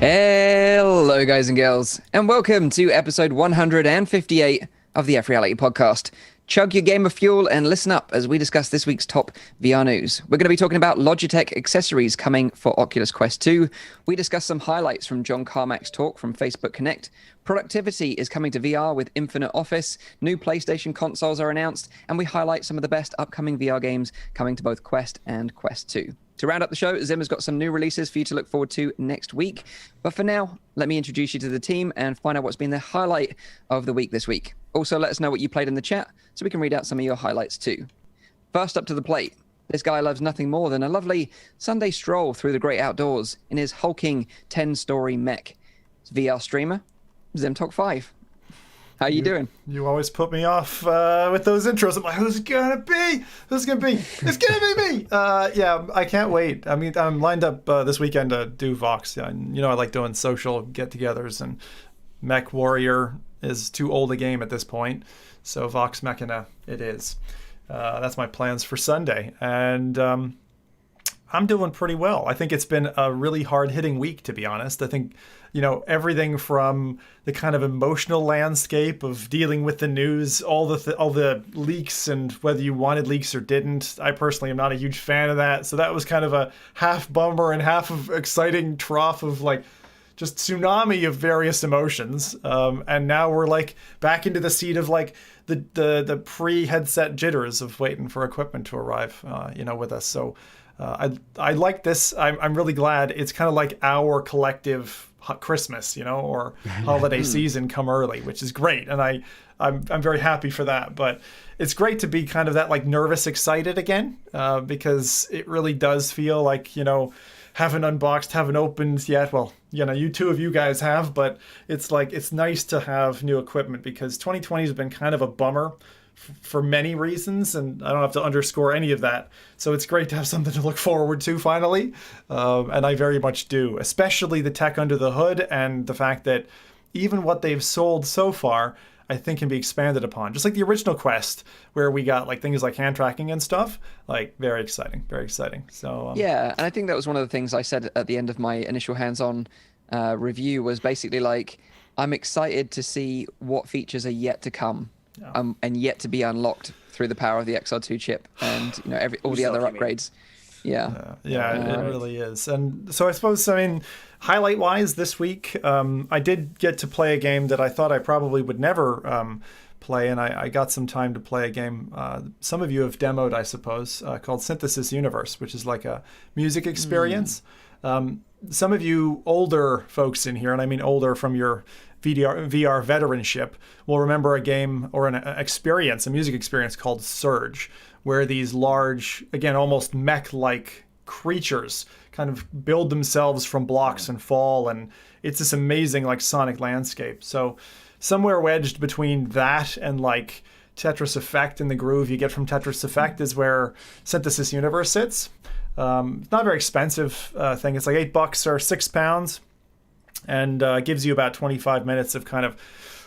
Hello, guys and girls, and welcome to episode 158 of the F.Reality Podcast. Chug your game of fuel and listen up as we discuss this week's top VR news. We're going to be talking about Logitech accessories coming for Oculus Quest 2. We discuss some highlights from John Carmack's talk from Facebook Connect. Productivity is coming to VR with Infinite Office. New PlayStation consoles are announced, and we highlight some of the best upcoming VR games coming to both Quest and Quest 2. To round up the show, Zim has got some new releases for you to look forward to next week. But for now, let me introduce you to the team and find out what's been the highlight of the week this week. Also, let us know what you played in the chat so we can read out some of your highlights too. First up to the plate, this guy loves nothing more than a lovely Sunday stroll through the great outdoors in his hulking 10-story mech. It's VR streamer, Zim Talk 5. How you doing? You always put me off with those intros. I'm like, who's it gonna be? Who's it gonna be? It's gonna be me! Yeah, I can't wait. I mean, I'm lined up this weekend to do Vox. Yeah, you know, I like doing social get-togethers, and Mech Warrior is too old a game at this point, so Vox Mechana it is. That's my plans for Sunday, and I'm doing pretty well. I think it's been a really hard-hitting week, to be honest. I think, you know, everything from the kind of emotional landscape of dealing with the news, all the leaks, and whether you wanted leaks or didn't. I personally am not a huge fan of that, so that was kind of a half bummer and half of exciting trough of like just tsunami of various emotions. And now we're like back into the seat of like the pre-headset jitters of waiting for equipment to arrive, with us. So I like this. I'm really glad. It's kind of like our collective Christmas, or holiday season come early, which is great. And I'm very happy for that. But it's great to be kind of that like nervous excited again, because it really does feel like, haven't unboxed, haven't opened yet. Well, you two of you guys have, but it's like, it's nice to have new equipment because 2020 has been kind of a bummer for many reasons, and I don't have to underscore any of that. So it's great to have something to look forward to finally, and I very much do, especially the tech under the hood and the fact that even what they've sold so far, I think can be expanded upon. Just like the original Quest, where we got like things like hand tracking and stuff, like very exciting, very exciting. So yeah, and I think that was one of the things I said at the end of my initial hands-on review was basically like, I'm excited to see what features are yet to come. And yet to be unlocked through the power of the XR2 chip and all the other upgrades. Yeah, it really is. And so I suppose, highlight wise this week, I did get to play a game that I thought I probably would never play, and I got some time to play a game some of you have demoed, I suppose, called Synthesis Universe, which is like a music experience. Some of you older folks in here, and I mean older from your VR veteranship, will remember a game or an experience, a music experience called Surge, where these large, again, almost mech-like creatures kind of build themselves from blocks and fall, and it's this amazing like sonic landscape. So somewhere wedged between that and like Tetris Effect and the groove you get from Tetris Effect is where Synthesis Universe sits. It's not a very expensive thing. It's like $8 or £6, and gives you about 25 minutes of kind of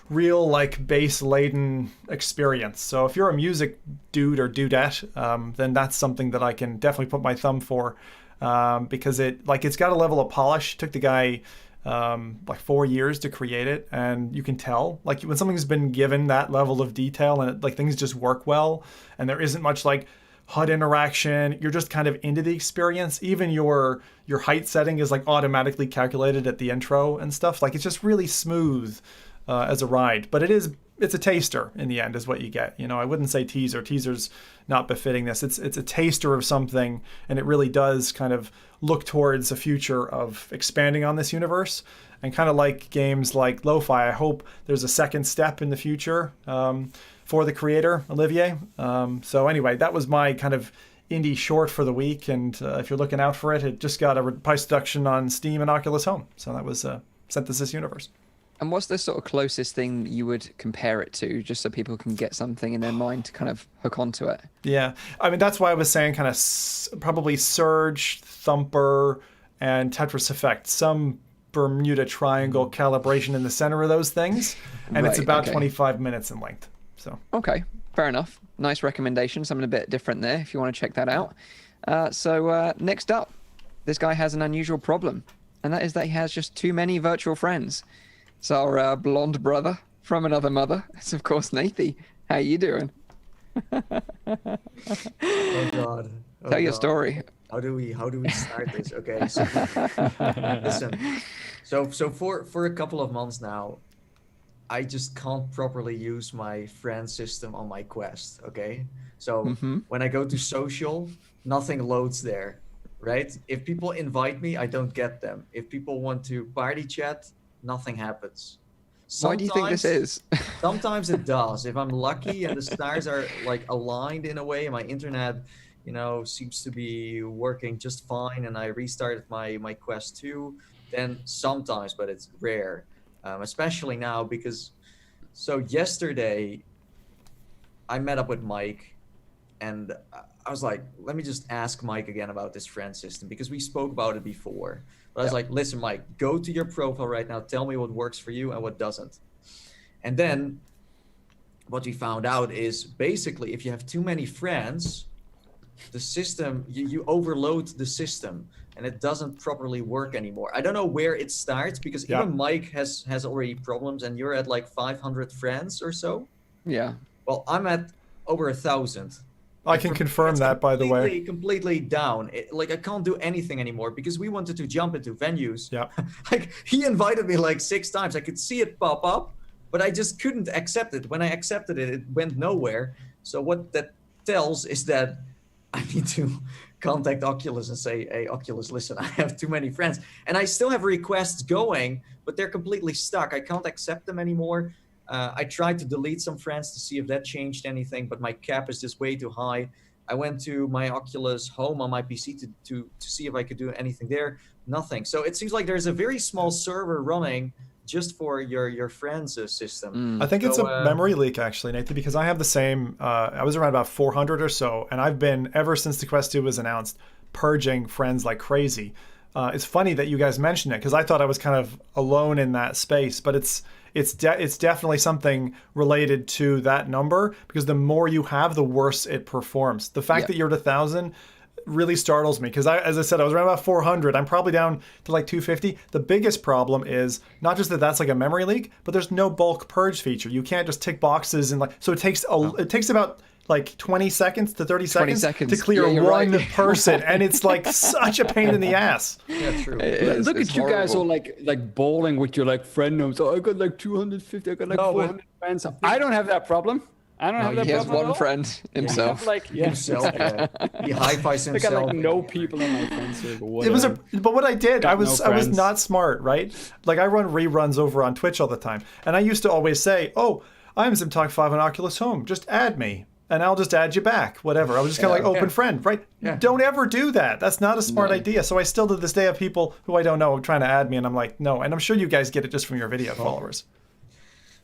real like bass laden experience. So if you're a music dude or dudette, then that's something that I can definitely put my thumb for, because it's got a level of polish. It took the guy like 4 years to create it, and you can tell like when something's been given that level of detail and things just work well, and there isn't much like HUD interaction, you're just kind of into the experience. Even your height setting is like automatically calculated at the intro and stuff. Like it's just really smooth as a ride. But it's a taster in the end is what you get. I wouldn't say teaser. Teaser's not befitting this. It's a taster of something, and it really does kind of look towards a future of expanding on this universe. And kind of like games like Lo-Fi, I hope there's a second step in the future for the creator, Olivier. So anyway, that was my kind of indie short for the week. And if you're looking out for it, it just got a price reduction on Steam and Oculus Home. So that was Synthesis Universe. And what's the sort of closest thing you would compare it to, just so people can get something in their mind to kind of hook onto it? Yeah, I mean, that's why I was saying kind of probably Surge, Thumper, and Tetris Effect. Some Bermuda Triangle calibration in the center of those things. And it's about 25 minutes in length. So okay, fair enough. Nice recommendation. Something a bit different there if you want to check that out. So next up, this guy has an unusual problem. and that is that he has just too many virtual friends. So our blonde brother from another mother is, of course, Nathy. How you doing? Oh God. Oh Tell your God. story. How do we start this? Okay, so listen. So for a couple of months now, I just can't properly use my friend system on my Quest. Okay, so when I go to social, nothing loads there, right? If people invite me, I don't get them. If people want to party chat, nothing happens. Why do you think this is? Sometimes it does. If I'm lucky and the stars are like aligned in a way, and my internet, seems to be working just fine, and I restarted my Quest 2, then sometimes, but it's rare. Especially now because, so yesterday I met up with Mike, and I was like, let me just ask Mike again about this friend system, because we spoke about it before. But I was like, listen, Mike, go to your profile right now. Tell me what works for you and what doesn't. And then what we found out is basically if you have too many friends, the system, you overload the system and it doesn't properly work anymore. I don't know where it starts, because even Mike has already problems, and you're at like 500 friends or so. Yeah. Well, I'm at over 1,000. I can confirm that, by the way. Completely down. I can't do anything anymore, because we wanted to jump into venues. Yeah. Like, he invited me like 6 times. I could see it pop up, but I just couldn't accept it. When I accepted it, it went nowhere. So what that tells is that I need to contact Oculus and say, hey, Oculus, listen, I have too many friends. And I still have requests going, but they're completely stuck. I can't accept them anymore. I tried to delete some friends to see if that changed anything, but my cap is just way too high. I went to my Oculus Home on my PC to see if I could do anything there. Nothing. So it seems like there's a very small server running just for your friends' system. I think it's a memory leak, actually, Nathan, because I have the same. I was around about 400 or so, and I've been, ever since the Quest 2 was announced, purging friends like crazy. It's funny that you guys mentioned it, because I thought I was kind of alone in that space, but it's definitely something related to that number, because the more you have, the worse it performs. The fact that you're at 1,000 really startles me, because as I said, I was around about 400. I'm probably down to like 250. The biggest problem is not just that that's like a memory leak, but there's no bulk purge feature. You can't just tick boxes and so it takes about like 20 seconds to 30 seconds to clear one person, and it's like such a pain in the ass. Yeah, true. Look at you guys all like bawling with your like friend names. Oh, I got like 250. I got like 400 friends. I don't have that problem. I don't have that He has problem. one friend himself. Himself, yeah. He hi-fis I himself. got like no people in my friend circle. But what I did, I was friends. not smart, right? Like, I run reruns over on Twitch all the time, and I used to always say, "Oh, I'm ZimTalk5 on Oculus Home. Just add me, and I'll just add you back. Whatever." I was just kind of like open friend, right? Yeah. Don't ever do that. That's not a smart idea. So I still to this day have people who I don't know trying to add me, and I'm like, no. And I'm sure you guys get it just from your video followers.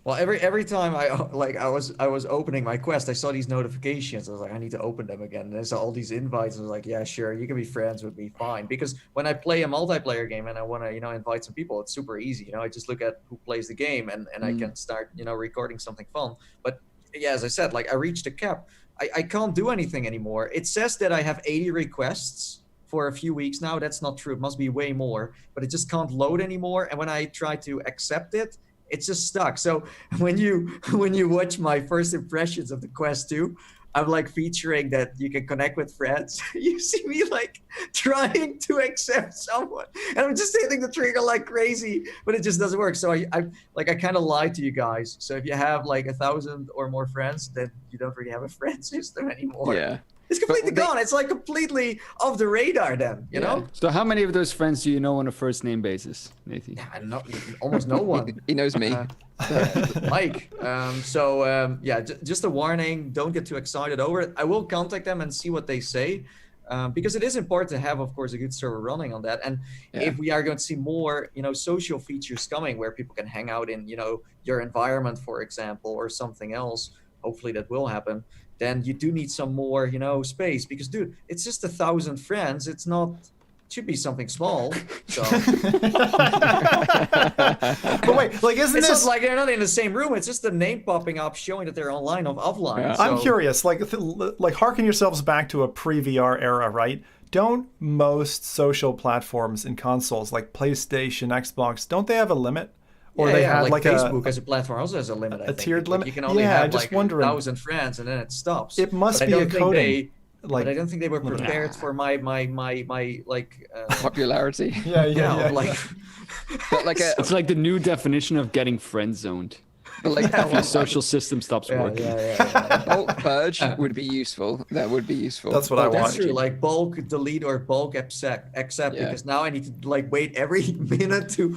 Well, every time I was opening my Quest, I saw these notifications. I was like, I need to open them again. And I saw all these invites. I was like, yeah, sure, you can be friends with me, fine. Because when I play a multiplayer game and I want to, invite some people, it's super easy. I just look at who plays the game and I can start, recording something fun. But yeah, as I said, like, I reached a cap. I can't do anything anymore. It says that I have 80 requests for a few weeks now. That's not true. It must be way more. But it just can't load anymore. And when I try to accept it, it's just stuck. So when you watch my first impressions of the Quest 2, I'm like featuring that you can connect with friends. You see me like trying to accept someone, and I'm just hitting the trigger like crazy, but it just doesn't work. So I kind of lied to you guys. So if you have like 1,000 or more friends, then you don't really have a friend system anymore. Yeah. It's completely gone. It's like completely off the radar then, you know? So how many of those friends do you know on a first name basis, Nathan? Yeah, almost no one. He knows me. Mike. Just a warning. Don't get too excited over it. I will contact them and see what they say. Because it is important to have, of course, a good server running on that. And if we are going to see more, social features coming where people can hang out in, your environment, for example, or something else, hopefully that will happen, then you do need some more, space. Because, dude, it's just 1,000 friends. It's not... should be something small. So. But wait, like, isn't it's this not like they're not in the same room? It's just the name popping up showing that they're online or offline. Yeah. So. I'm curious, like harken yourselves back to a pre-VR era, right? don't most social platforms and consoles like PlayStation, Xbox, don't they have a limit? Or they had like Facebook as a platform also has a limit. I think. Tiered limit. You can only have like 1,000 friends, and then it stops. It must be a coding. But I don't think they were prepared for my like popularity. Yeah. Like, but like it's like the new definition of getting friend zoned. But like the social system stops working. Bulk purge would be usel. That would be useful. That's what I want. That's true. Like bulk delete or bulk accept because now I need to like wait every minute to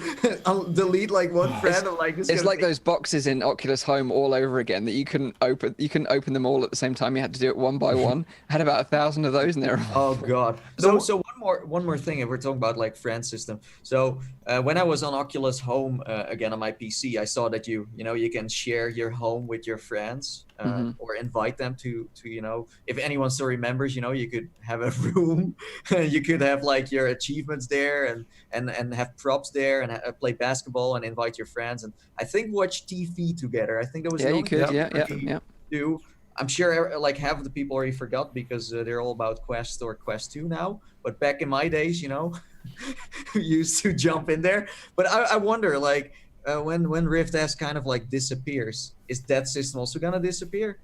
delete like one friend. It's like those boxes in Oculus Home all over again that you couldn't open. You couldn't open them all at the same time. You had to do it one by one. I had about 1,000 of those in there. Oh god. So one more thing. If we're talking about like friend system. So when I was on Oculus Home again on my PC, I saw that you can share your home with your friends or invite them to if anyone still remembers, you could have a room. You could have like your achievements there and have props there and play basketball and invite your friends and I think watch TV together. I think that was you could do. I'm sure like half of the people already forgot because they're all about Quest or Quest 2 now. But back in my days, we used to jump in there. But I wonder like when Rift S kind of like disappears, is that system also gonna disappear?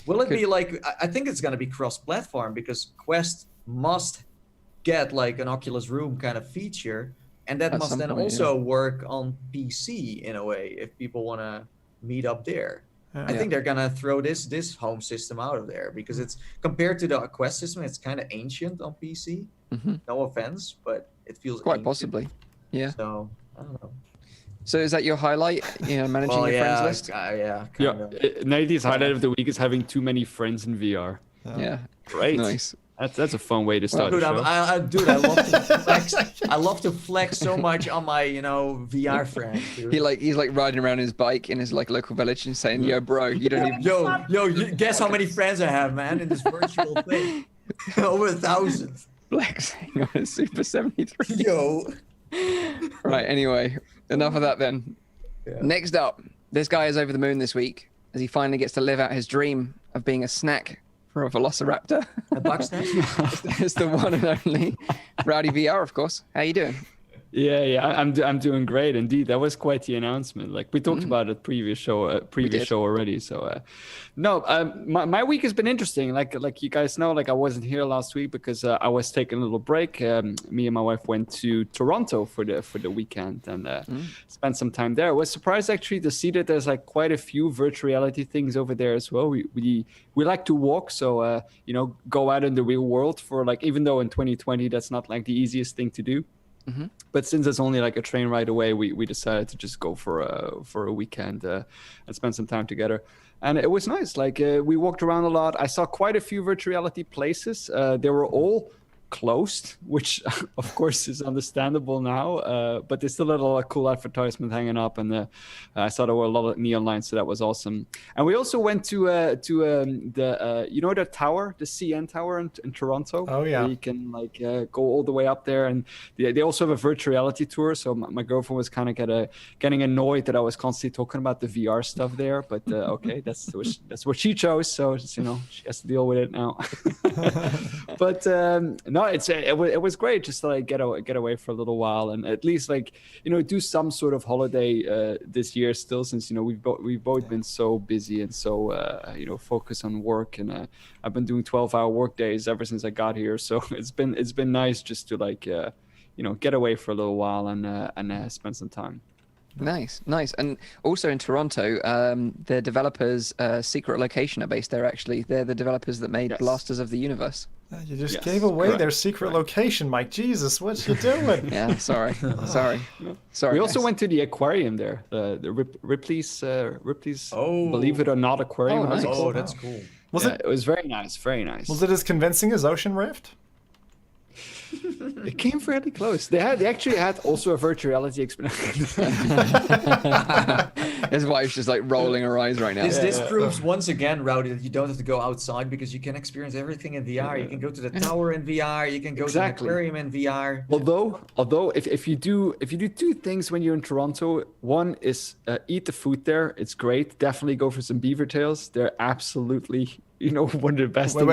Will it be like? I think it's gonna be cross-platform because Quest must get like an Oculus Room kind of feature, and that must then also work on PC in a way if people want to meet up there. I think they're gonna throw this home system out of there because it's compared to the Quest system, it's kind of ancient on PC. No offense, but it feels quite ancient. Possibly. Yeah. So I don't know. So is that your highlight? Managing your friends list? Nathan's highlight of the week is having too many friends in VR. Yeah. Great. Nice. That's a fun way to start. Dude, the show. I love to flex. I love to flex so much on my, VR friends. Dude. He's like riding around his bike in his like local village and saying, "Yo, bro, you don't even." Yo, guess how many friends I have, man, in this virtual thing? Over 1,000. Flexing on a Super 73. Yo. Right. Anyway, enough of that then. Yeah. Next up, this guy is over the moon this week as he finally gets to live out his dream of being a snack for a velociraptor. A bug snack? It's the one and only Rowdy VR, of course. How you doing? Yeah, I'm doing great indeed. That was quite the announcement. Like we talked about it previous show already. So my week has been interesting. Like you guys know, like I wasn't here last week because I was taking a little break. Me and my wife went to Toronto for the weekend and spent some time there. I was surprised actually to see that there's like quite a few virtual reality things over there as well. We like to walk, so go out in the real world for like, even though in 2020 that's not like the easiest thing to do. But since it's only like a train ride away, we decided to just go for a weekend and spend some time together. And it was nice. Like we walked around a lot. I saw quite a few virtual reality places. They were all closed, which of course is understandable now. But there's still a lot of cool advertisement hanging up, and I saw there were a lot of neon lights, so that was awesome. And we also went to the tower, the CN Tower in Toronto. Oh yeah, you can like go all the way up there, and they also have a virtual reality tour. So my girlfriend was kind of getting annoyed that I was constantly talking about the VR stuff there. But okay, that's what she chose, so she has to deal with it now. But no, it was great just to like get away for a little while and at least like do some sort of holiday this year still, since we've both been so busy and so focused on work, and I've been doing 12-hour work days ever since I got here, so it's been nice just to like get away for a little while and spend some time. Nice. And also in Toronto, the developers Secret Location are based there. Actually, they're the developers that made Blasters of the Universe. You just gave away their secret location, Mike. Jesus, what you doing? Yeah, sorry. We also went to the aquarium there, the Ripley's Believe It or Not aquarium. Oh, nice. That's cool. It was very nice, very nice. Was it as convincing as Ocean Rift? It came fairly close. They actually had also a virtual reality experience. His wife's just like rolling her eyes right now. This proves once again, Rowdy, that you don't have to go outside because you can experience everything in VR. You can go to the tower in VR. You can go to the aquarium in VR. Although if you do two things when you're in Toronto, one is eat the food there. It's great. Definitely go for some beaver tails. They're absolutely You know, one of the best Wait.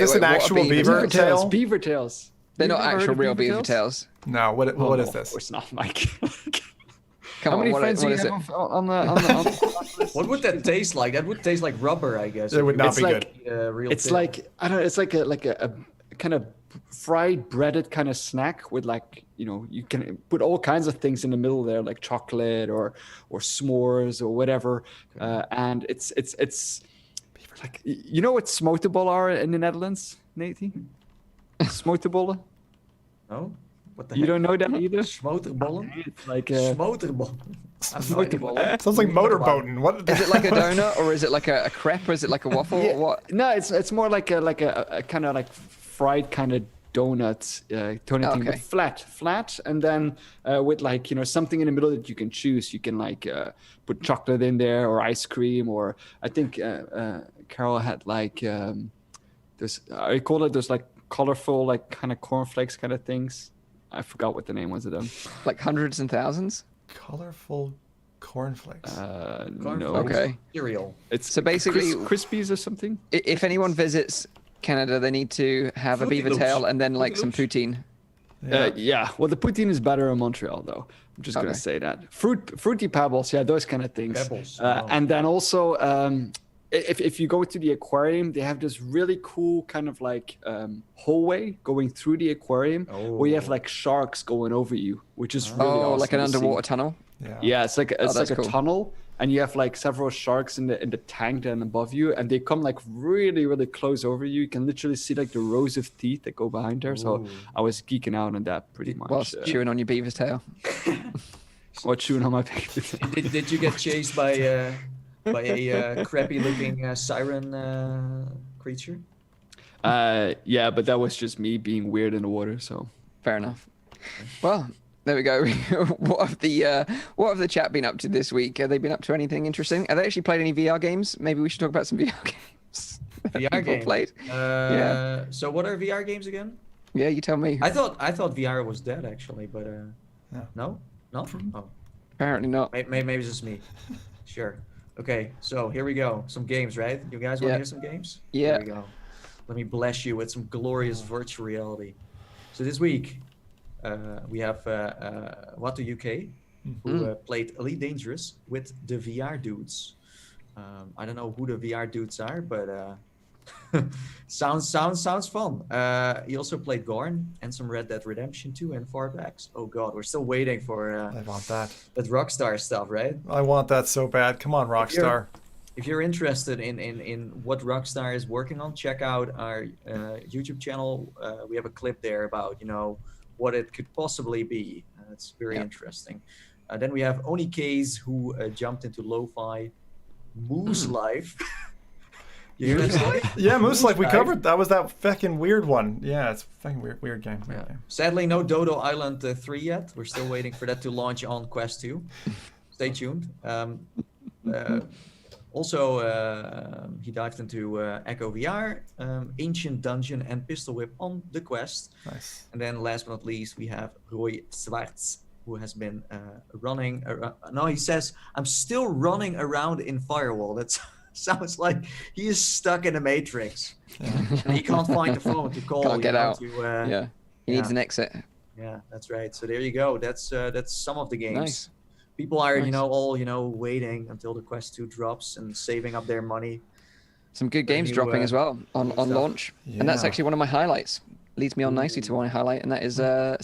Is this an actual beaver tail? Beaver tails. They're You've not never heard actual of real beaver tails. No, what is Of this? course not, Mike. Come How on, many what friends do you is it? have on the What would that taste like? That would taste like rubber, I guess. It would not be like, good. Real It's tail. like I don't know. It's like a kind of fried breaded kind of snack with like, you know, you can put all kinds of things in the middle there, like chocolate or s'mores or whatever. And it's like, you know what smoteable are in the Netherlands, Nathan? Smotebollen? No? What the You heck? don't know that either? Smoterbollen? It's like Smoterbollen. Smoterbollen. Sounds like motorboating. What Is it like a donut, or is it like a crepe, or is it like a waffle, or what? No, it's more like a kind of like fried kind of donut, thing, but flat, and then with like, you know, something in the middle that you can choose. You can like put chocolate in there or ice cream, or I think Carol had like those. I call it those like colorful like kind of cornflakes kind of things. I forgot what the name was of them. Like hundreds and thousands? Colorful cornflakes. No. Okay. Cereal. It's So basically- Crispies or something. If anyone visits Canada, they need to have a Fruity beaver Loops. tail and then like some Fruity poutine. Yeah. Well, the poutine is better in Montreal, though. I'm just gonna Okay. say that. Fruity pebbles, yeah, those kind of things. Pebbles, wow. And then also, if you go to the aquarium, they have this really cool kind of like hallway going through the aquarium where you have like sharks going over you, which is really Oh, awesome like an to see. underwater tunnel? Yeah, it's like that's a cool. tunnel, and you have like several sharks in the tank then above you, and they come like really, really close over you. You can literally see like the rows of teeth that go behind there. So I was geeking out on that pretty much. Whilst chewing on your beaver's tail. Or chewing on my baby. Did you get chased by a crappy looking siren creature? Yeah, but that was just me being weird in the water. So Fair enough. Well, there we go. What have the chat been up to this week? Have they been up to anything interesting? Have they actually played any VR games? Maybe we should talk about some VR games. that VR people game. played. Yeah. So what are VR games again? Yeah, you tell me. I thought VR was dead actually, but no. Oh, Apparently not. maybe it's just me. Sure. Okay, so here we go. Some games, right? You guys want to Yeah. hear some games? Yeah. Here we go. Let me bless you with some glorious virtual reality. So this week, we have Watu UK, who played Elite Dangerous with the VR dudes. I don't know who the VR dudes are, but sounds fun. He also played Gorn and some Red Dead Redemption 2 and Far Backs. Oh god, we're still waiting for I want that. that Rockstar stuff, right? I want that so bad. Come on, Rockstar. If you're interested in what Rockstar is working on, check out our YouTube channel. We have a clip there about, you know, what it could possibly be. It's very interesting. Then we have Oni Case, who jumped into lo-fi Moose Life. You hear this? Yeah, Moose Life, we Life. covered. That was that fucking weird one. Yeah, it's fucking weird game. Yeah. Weird game. Sadly, no Dodo Island 3 yet. We're still waiting for that to launch on Quest 2. Stay tuned. Also, he dived into Echo VR, Ancient Dungeon, and Pistol Whip on the Quest. Nice. And then last but not least, we have Roy Zwarts, who has been running. No, he says, I'm still running around in Firewall. That sounds like he is stuck in the Matrix. And he can't find the phone to call. Can't get out. To, He needs an exit. yeah, that's right. So there you go. That's some of the games. Nice. People are, Nice. all waiting until the Quest 2 drops and saving up their money. Some good games new, dropping as well on stuff. launch. And that's Yeah. actually one of my highlights. Leads me on nicely to one highlight, and that is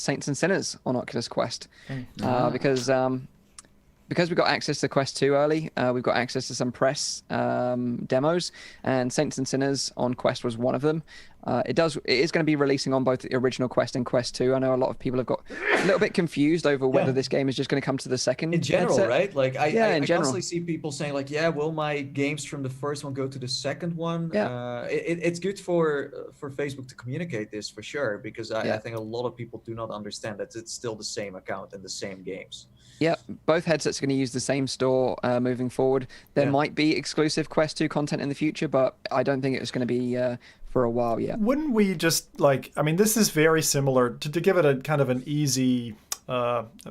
Saints and Sinners on Oculus Quest. Because we got access to Quest 2 early, we've got access to some press demos, and Saints and Sinners on Quest was one of them. It is going to be releasing on both the original Quest and Quest 2. I know a lot of people have got a little bit confused over whether this game is just going to come to the second In general, headset. right? Like I in general. constantly see people saying like, yeah, will my games from the first one go to the second one? Yeah. It's good for Facebook to communicate this for sure, because I think a lot of people do not understand that it's still the same account and the same games. Yeah, both headsets are going to use the same store moving forward. There might be exclusive Quest 2 content in the future, but I don't think it's going to be for a while yet. Wouldn't we just this is very similar to give it a kind of an easy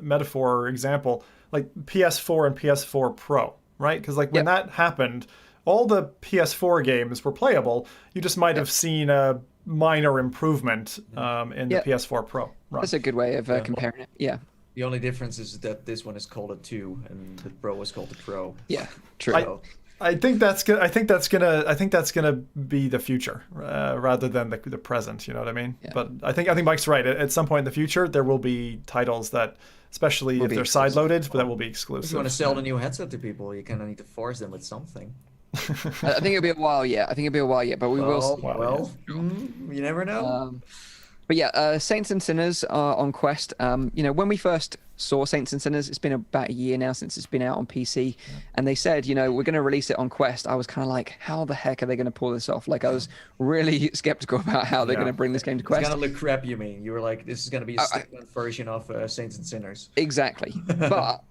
metaphor or example, like PS4 and PS4 Pro, right? Because when that happened, all the PS4 games were playable. You just might have seen a minor improvement in the PS4 Pro run. That's a good way of comparing it. Yeah. The only difference is that this one is called a 2 and the Pro is called the Pro. Yeah, true. I think that's gonna be the future rather than the present. You know what I mean? Yeah. But I think Mike's right. At some point in the future, there will be titles that, especially if they're side-loaded, that will be exclusive. If you want to sell the new headset to people, you kind of need to force them with something. I think it'll be a while yet. But we will. Well, you never know. But yeah, Saints and Sinners are on Quest. When we first saw Saints and Sinners, it's been about a year now since it's been out on PC, and they said, we're going to release it on Quest. I was kind of like, how the heck are they going to pull this off? Like, I was really skeptical about how they're going to bring this game to Quest. It's going to look crap, you mean? You were like, this is going to be a stick-on version of Saints and Sinners. Exactly. But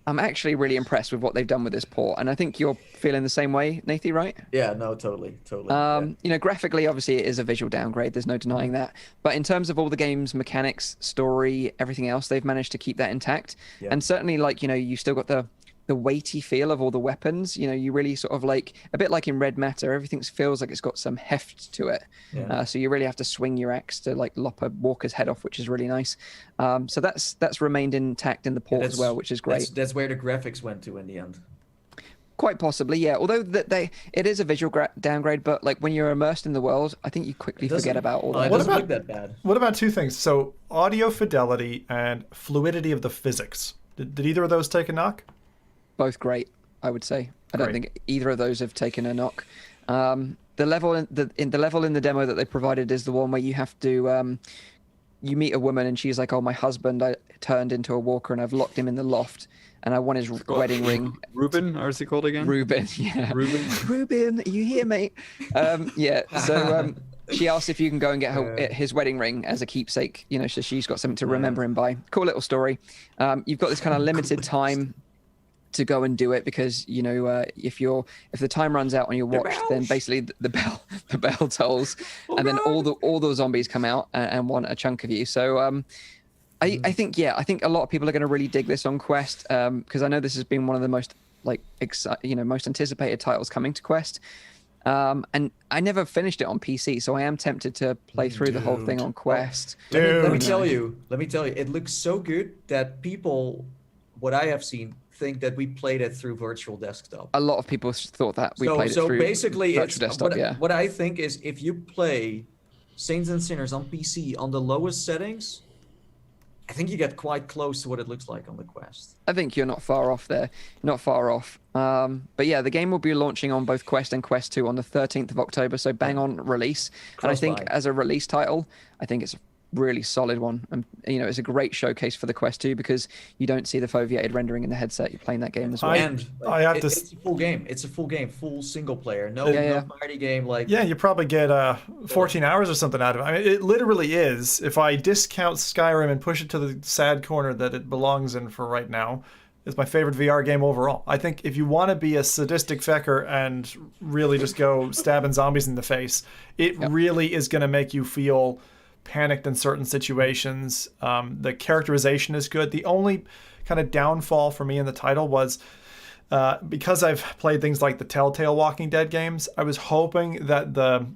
I'm actually really impressed with what they've done with this port, and I think you're feeling the same way, Nathy, right? Yeah, no, totally. Graphically, obviously, it is a visual downgrade. There's no denying that. But in terms of all the game's mechanics, story, everything else, they've managed to keep that intact. Yeah. And certainly, you still got the weighty feel of all the weapons. You really sort of a bit like in Red Matter, everything feels like it's got some heft to it. Yeah. So you really have to swing your axe to lop a walker's head off, which is really nice. So that's remained intact in the port as well, which is great. That's where the graphics went to in the end. Quite possibly, yeah. Although it is a visual downgrade, but when you're immersed in the world, I think you quickly forget about all that. It doesn't look that bad. What about two things? So audio fidelity and fluidity of the physics. Did either of those take a knock? Both great, I would say. I don't think either of those have taken a knock. The level in the demo that they provided is the one where you have to you meet a woman and she's like, "Oh, my husband, I turned into a walker and I've locked him in the loft and I want his wedding ring." Ruben, or is he called again? Ruben, yeah. Ruben, are you here, mate? She asks if you can go and get his wedding ring as a keepsake. So she's got something to remember him by. Cool little story. You've got this kind of limited time to go and do it because if the time runs out on your watch, then basically the bell tolls, and then all the zombies come out and want a chunk of you. So I think a lot of people are going to really dig this on Quest because I know this has been one of the most most anticipated titles coming to Quest. And I never finished it on PC, so I am tempted to play through the whole thing on Quest. Let me tell you, it looks so good that people, what I have seen, think that we played it through virtual desktop. A lot of people thought that we played it through basically virtual desktop. What I think is if you play Saints and Sinners on PC on the lowest settings, I think you get quite close to what it looks like on the Quest. I think you're not far off there. Not far off. But yeah, the game will be launching on both Quest and Quest 2 on the 13th of October, so bang on release. And I think as a release title, I think it's a really solid one. And it's a great showcase for the Quest 2 because you don't see the foveated rendering in the headset. You're playing that game as well. It's a full game. It's a full game, full single player. No party game you probably get 14 hours or something out of it. I mean, it literally is. If I discount Skyrim and push it to the sad corner that it belongs in for right now, it's my favorite VR game overall. I think if you want to be a sadistic fecker and really just go stabbing zombies in the face, it really is going to make you feel panicked in certain situations. The characterization is good. The only kind of downfall for me in the title was because I've played things like the Telltale Walking Dead games, I was hoping that the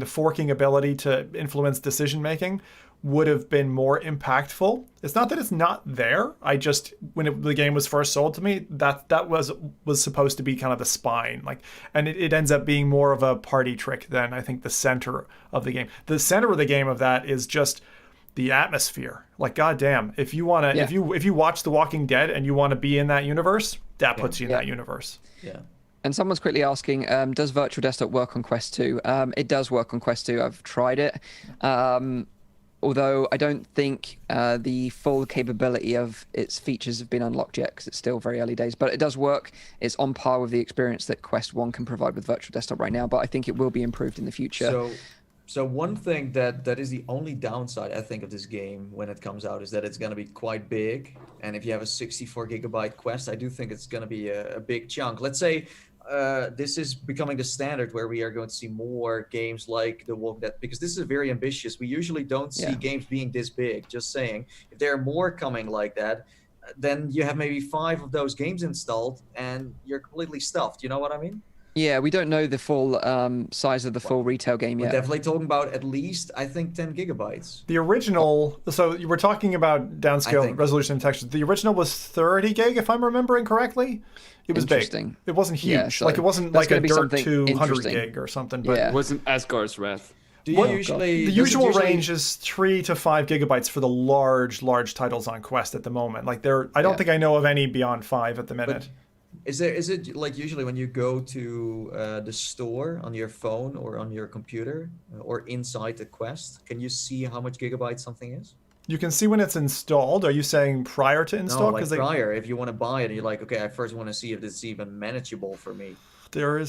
forking ability to influence decision making would have been more impactful. It's not that it's not there. I just, when the game was first sold to me, that was supposed to be kind of the spine, and it ends up being more of a party trick than I think the center of the game. The center of the game of that is just the atmosphere. Goddamn, if you want to, if you watch The Walking Dead and you want to be in that universe, that puts you in that universe. Yeah. And someone's quickly asking, does Virtual Desktop work on Quest 2? It does work on Quest 2. I've tried it. Although I don't think the full capability of its features have been unlocked yet because it's still very early days. But it does work. It's on par with the experience that Quest 1 can provide with Virtual Desktop right now. But I think it will be improved in the future. So one thing that is the only downside, I think, of this game when it comes out is that it's going to be quite big. And if you have a 64 gigabyte Quest, I do think it's going to be a big chunk. Let's say this is becoming the standard where we are going to see more games like The Walking Dead, because this is very ambitious. We usually don't see games being this big. Just saying, if there are more coming like that, then you have maybe 5 of those games installed and you're completely stuffed. You know what I mean? Yeah, we don't know the full size of the full retail game We're yet. definitely talking about at least, I think, 10 gigabytes. The original, so you were talking about downscale resolution and textures. The original was 30 gig, if I'm remembering correctly. It was big. It wasn't huge. Yeah, so like it wasn't like a Dirt 2 100 interesting. gig or something. But It wasn't Asgard's Wrath. Do you usually the usual range is 3 to 5 gigabytes for the large titles on Quest at the moment. Like I don't think I know of any beyond 5 at the minute. Is it like usually when you go to the store on your phone or on your computer or inside the Quest, can you see how much gigabytes something is? You can see when it's installed. Are you saying prior to install? No, like prior. If you want to buy it, you're like, okay, I first want to see if it's even manageable for me. I'm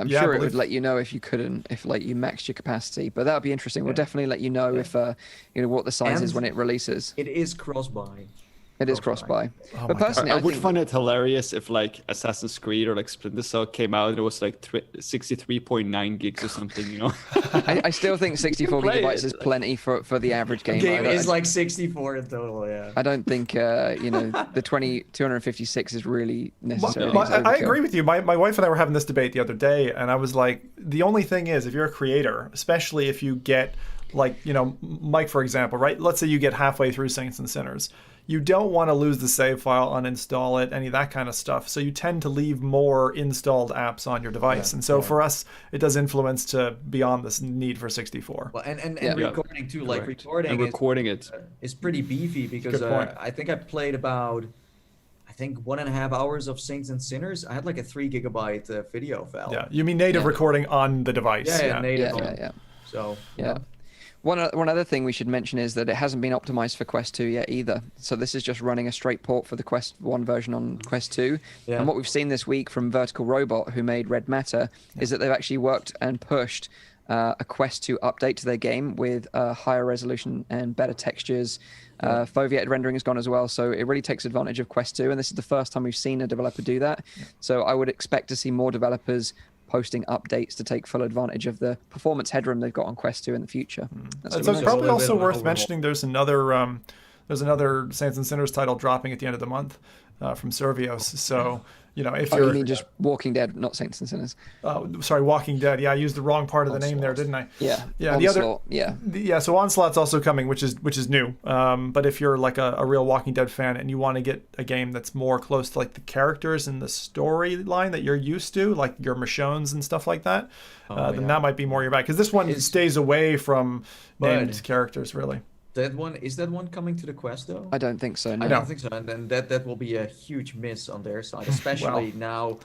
sure it would let you know if you couldn't, if like you maxed your capacity. But that would be interesting. We'll definitely let you know if what the size is when it releases. It is cross-buy. It is cross-buy. Oh but personally, I would find it hilarious if like Assassin's Creed or like Splinter Cell came out and it was like 63.9 gigs or something, you know? I still think 64 gigabytes is plenty for the average game. Game is like 64 in total, yeah. I don't think, the 256 is really necessary. I agree with you. My wife and I were having this debate the other day, and I was like, the only thing is, if you're a creator, especially if you get, like, Mike, for example, right? Let's say you get halfway through Saints and Sinners. You don't want to lose the save file, uninstall it, any of that kind of stuff. So you tend to leave more installed apps on your device. And so for us, it does influence to beyond this need for 64. Well, and recording too, like recording it is pretty beefy because I think I played about 1.5 hours of Saints and Sinners. I had like a 3 gigabyte video file. Yeah, you mean native recording on the device? Yeah, native. Yeah. So yeah. One other thing we should mention is that it hasn't been optimized for Quest 2 yet either. So this is just running a straight port for the Quest 1 version on Quest 2. Yeah. And what we've seen this week from Vertical Robot, who made Red Matter, is that they've actually worked and pushed a Quest 2 update to their game with higher resolution and better textures. Foveated rendering has gone as well, so it really takes advantage of Quest 2, and this is the first time we've seen a developer do that. Yeah. So I would expect to see more developers posting updates to take full advantage of the performance headroom they've got on Quest 2 in the future. So it's probably also worth mentioning there's another Saints and Sinners title dropping at the end of the month from Survios. So if you mean just Walking Dead, not Saints and Sinners? Sorry, Walking Dead. Yeah, I used the wrong part of the name there, didn't I? Yeah. The so Onslaught's also coming, which is new. But if you're like a real Walking Dead fan and you want to get a game that's more close to like the characters and the storyline that you're used to, like your Michonnes and stuff like that, then that might be more your bag. Because this one stays away from named characters, really. Is that one coming to the Quest though? I don't think so. No. I don't think so, and then that will be a huge miss on their side, especially now.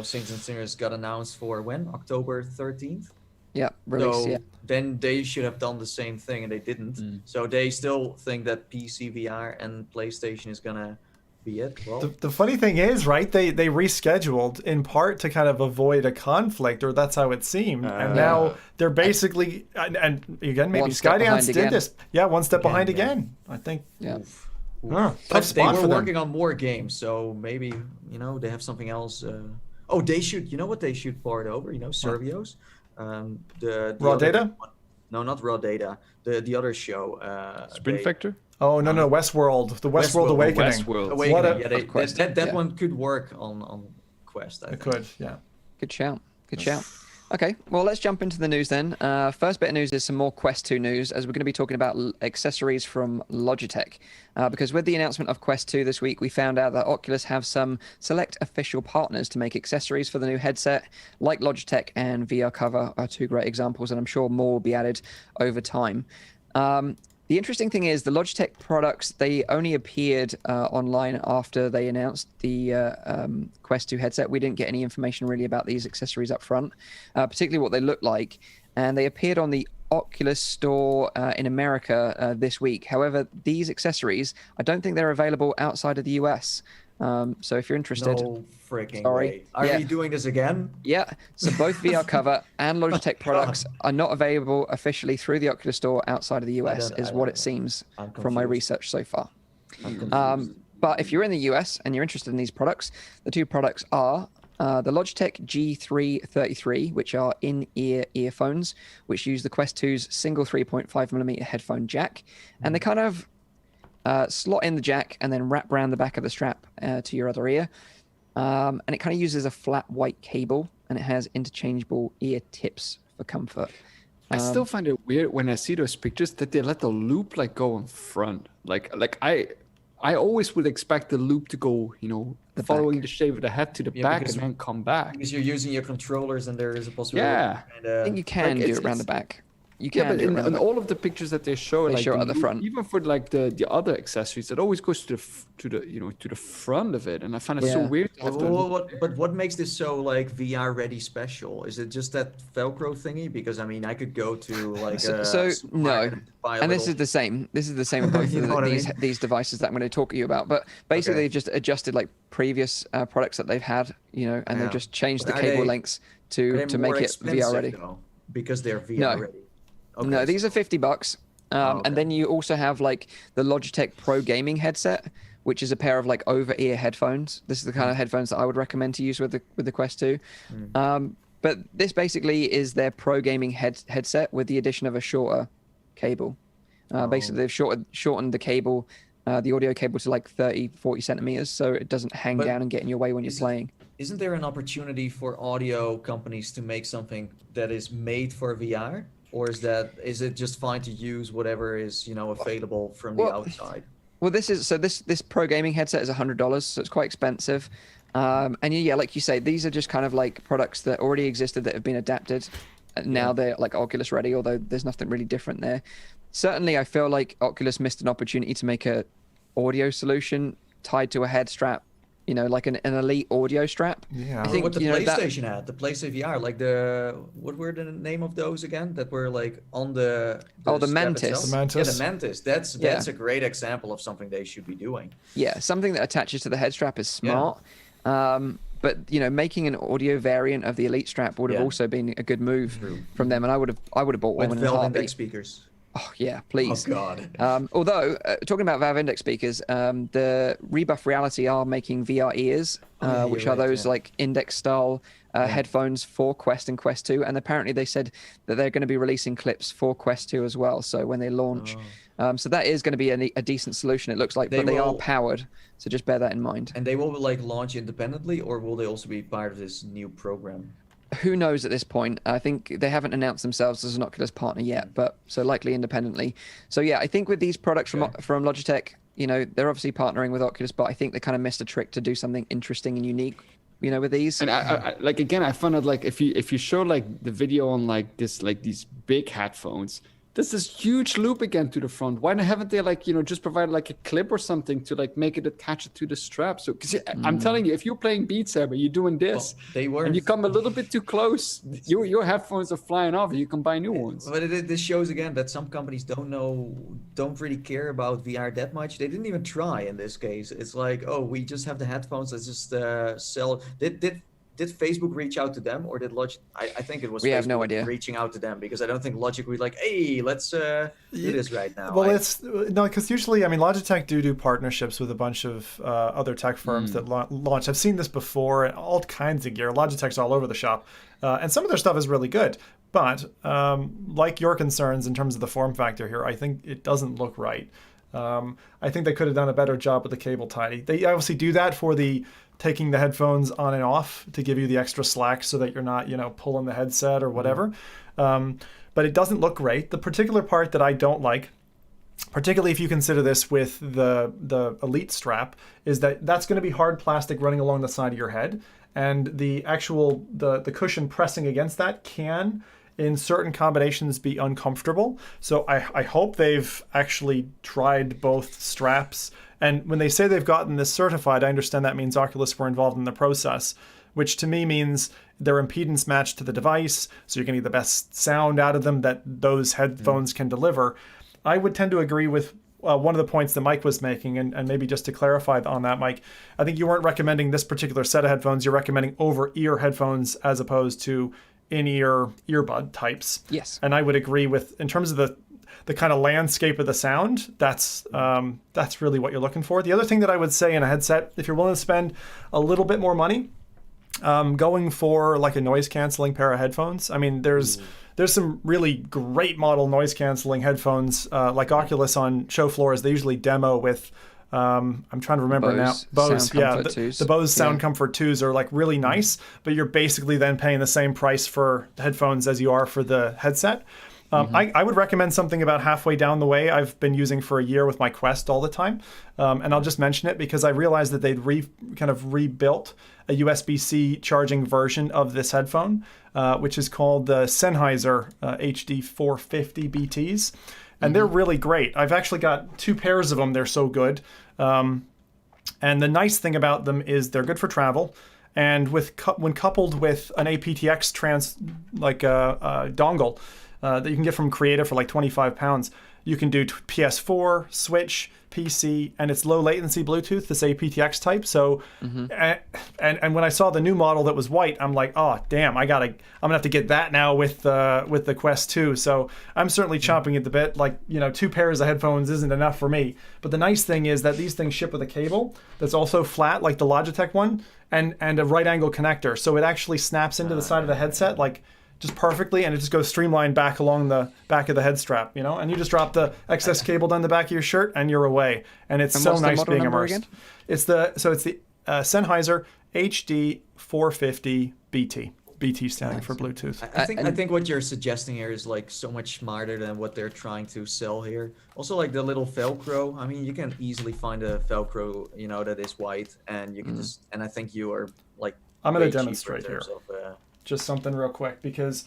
Saints and Sinners got announced for when? October 13th. Yeah, release. So then they should have done the same thing, and they didn't. So they still think that PC VR and PlayStation is gonna be it. Well, the funny thing is, right? They rescheduled in part to kind of avoid a conflict, or that's how it seemed. And now they're basically, and again, maybe Skydance did this. Yeah, one step behind again. I think. Yeah. But they were working on more games, so maybe they have something else. They should. You know what they should port over? Survios. The Raw Data. No, not Raw Data. The other show. Sprint Factor. Oh no, Westworld, the Westworld Awakening. That one could work on Quest. I think. It could, yeah. Good shout. Okay, well, let's jump into the news then. First bit of news is some more Quest 2 news, as we're going to be talking about accessories from Logitech. Because with the announcement of Quest 2 this week, we found out that Oculus have some select official partners to make accessories for the new headset, like Logitech and VR Cover are two great examples, and I'm sure more will be added over time. The interesting thing is the Logitech products, they only appeared online after they announced the Quest 2 headset. We didn't get any information really about these accessories up front, particularly what they look like. And they appeared on the Oculus store in America this week. However, these accessories, I don't think they're available outside of the US. So if you're interested, no freaking way. Are we doing this again? Yeah. So both VR Cover and Logitech products are not available officially through the Oculus Store outside of the US, is what it seems from my research so far. But if you're in the US and you're interested in these products, the two products are the Logitech G333, which are in-ear earphones, which use the Quest 2's single 3.5mm headphone jack, and they kind of slot in the jack and then wrap around the back of the strap to your other ear. and it kind of uses a flat white cable, and it has interchangeable ear tips for comfort. I still find it weird when I see those pictures that they let the loop like go in front. Like I always would expect the loop to go, following the shape of the head to the back and then come back. Because you're using your controllers and there is a possibility. Yeah. I think you can do it around the back. You can, but in all of the pictures that they show, they like show it at the front. Even for like the other accessories, it always goes to the front of it, and I find it so weird. But what makes this so like VR ready special? Is it just that Velcro thingy? Because I mean, I could go to like no, and this is the same. This is the same with both these devices that I'm going to talk to you about. But basically, they've just adjusted like previous products that they've had, and they've just changed the cable lengths to make it VR ready. Because they're VR ready. Okay. No, these are $50. And then you also have like the Logitech Pro gaming headset, which is a pair of like over-ear headphones. This is the kind of headphones that I would recommend to use with the Quest 2. But this basically is their pro gaming headset with the addition of a shorter cable. Basically, they've shortened the cable, the audio cable to like 30-40 centimeters, so it doesn't hang down and get in your way when you're playing. Isn't there an opportunity for audio companies to make something that is made for VR? Or is it just fine to use whatever is available from the outside? Well, this pro gaming headset is $100, so it's quite expensive. And like you say, these are just kind of like products that already existed that have been adapted. Now they're like Oculus ready, although there's nothing really different there. Certainly, I feel like Oculus missed an opportunity to make a audio solution tied to a head strap. Like an elite audio strap. Yeah. I think what the PlayStation had, the PlayStation VR, like what were the name of those again? That were like on the Mantis. Itself? The Mantis. Yeah, the Mantis. That's a great example of something they should be doing. Yeah, something that attaches to the head strap is smart. Yeah. But making an audio variant of the Elite strap would have also been a good move from them, and I would have bought one in a heartbeat. Index speakers. Oh yeah, please. Oh god. Although talking about Valve Index speakers, the FReality are making VR ears, which are those like Index style headphones for Quest and Quest 2, and apparently they said that they're going to be releasing clips for Quest 2 as well. So when they launch, so that is going to be a decent solution. It looks like, but they are powered, so just bear that in mind. And they will like launch independently, or will they also be part of this new program? Who knows at this point? I think they haven't announced themselves as an Oculus partner yet, but so likely independently. So yeah, I think with these products from Logitech, they're obviously partnering with Oculus, but I think they kind of missed a trick to do something interesting and unique, with these. And I I found out like if you show like the video on like these big headphones, there's this huge loop again to the front. Why haven't they just provided like a clip or something to like make it attach it to the strap? So because I'm telling you, if you're playing Beat Saber, you're doing this, and you come a little bit too close, your headphones are flying off. You can buy new ones. But this shows again that some companies don't really care about VR that much. They didn't even try in this case. It's like, we just have the headphones. Let's just sell. Did Facebook reach out to them, or did Logic? I think it was. We Facebook have no idea. Reaching out to them, because I don't think Logic would be like, hey, let's do this right now. Well, because usually, Logitech do partnerships with a bunch of other tech firms that launch. I've seen this before, and all kinds of gear. Logitech's all over the shop, and some of their stuff is really good. But like your concerns in terms of the form factor here, I think it doesn't look right. I think they could have done a better job with the cable tie. They obviously do that for the taking the headphones on and off to give you the extra slack so that you're not, pulling the headset or whatever. But it doesn't look great. The particular part that I don't like, particularly if you consider this with the Elite strap, is that that's going to be hard plastic running along the side of your head. And the actual, the cushion pressing against that can, in certain combinations, be uncomfortable. So I hope they've actually tried both straps. And when they say they've gotten this certified, I understand that means Oculus were involved in the process, which to me means they're impedance matched to the device, so you're getting the best sound out of them that those headphones can deliver. I would tend to agree with one of the points that Mike was making, and maybe just to clarify on that, Mike, I think you weren't recommending this particular set of headphones. You're recommending over-ear headphones as opposed to in-ear earbud types. Yes. And I would agree with, in terms of the kind of landscape of the sound, that's really what you're looking for. The other thing that I would say in a headset, if you're willing to spend a little bit more money, going for like a noise canceling pair of headphones. I mean, there's some really great model noise canceling headphones, like Oculus on show floors. They usually demo with I'm trying to remember now. Bose Bose, yeah. Sound Comfort 2s. The Bose Sound Yeah. Comfort 2s are like really nice, but you're basically then paying the same price for the headphones as you are for the headset. I would recommend something about halfway down the way I've been using for a year with my Quest all the time. And I'll just mention it because I realized that they'd kind of rebuilt a USB-C charging version of this headphone, which is called the Sennheiser HD450 BTs. And they're really great. I've actually got 2 pairs of them. They're so good. And the nice thing about them is they're good for travel. And when coupled with an aptX dongle, that you can get from Creative for like £25. You can do PS4, Switch, PC, and it's low latency Bluetooth, this aptX type. So, and when I saw the new model that was white, I'm like, oh damn, I'm gonna have to get that now with the Quest 2. So I'm certainly chomping at the bit. Like 2 pairs of headphones isn't enough for me. But the nice thing is that these things ship with a cable that's also flat, like the Logitech one, and a right angle connector. So it actually snaps into the side of the headset, like just perfectly, and it just goes streamlined back along the back of the head strap, and you just drop the excess cable down the back of your shirt and you're away. And it's so nice being immersed. Again? It's the Sennheiser HD450 BT. BT standing for Bluetooth. I think what you're suggesting here is like so much smarter than what they're trying to sell here. Also, like the little Velcro. I mean, you can easily find a Velcro, that is white, and you can just. And I think you are like. I'm going to demonstrate here. Just something real quick because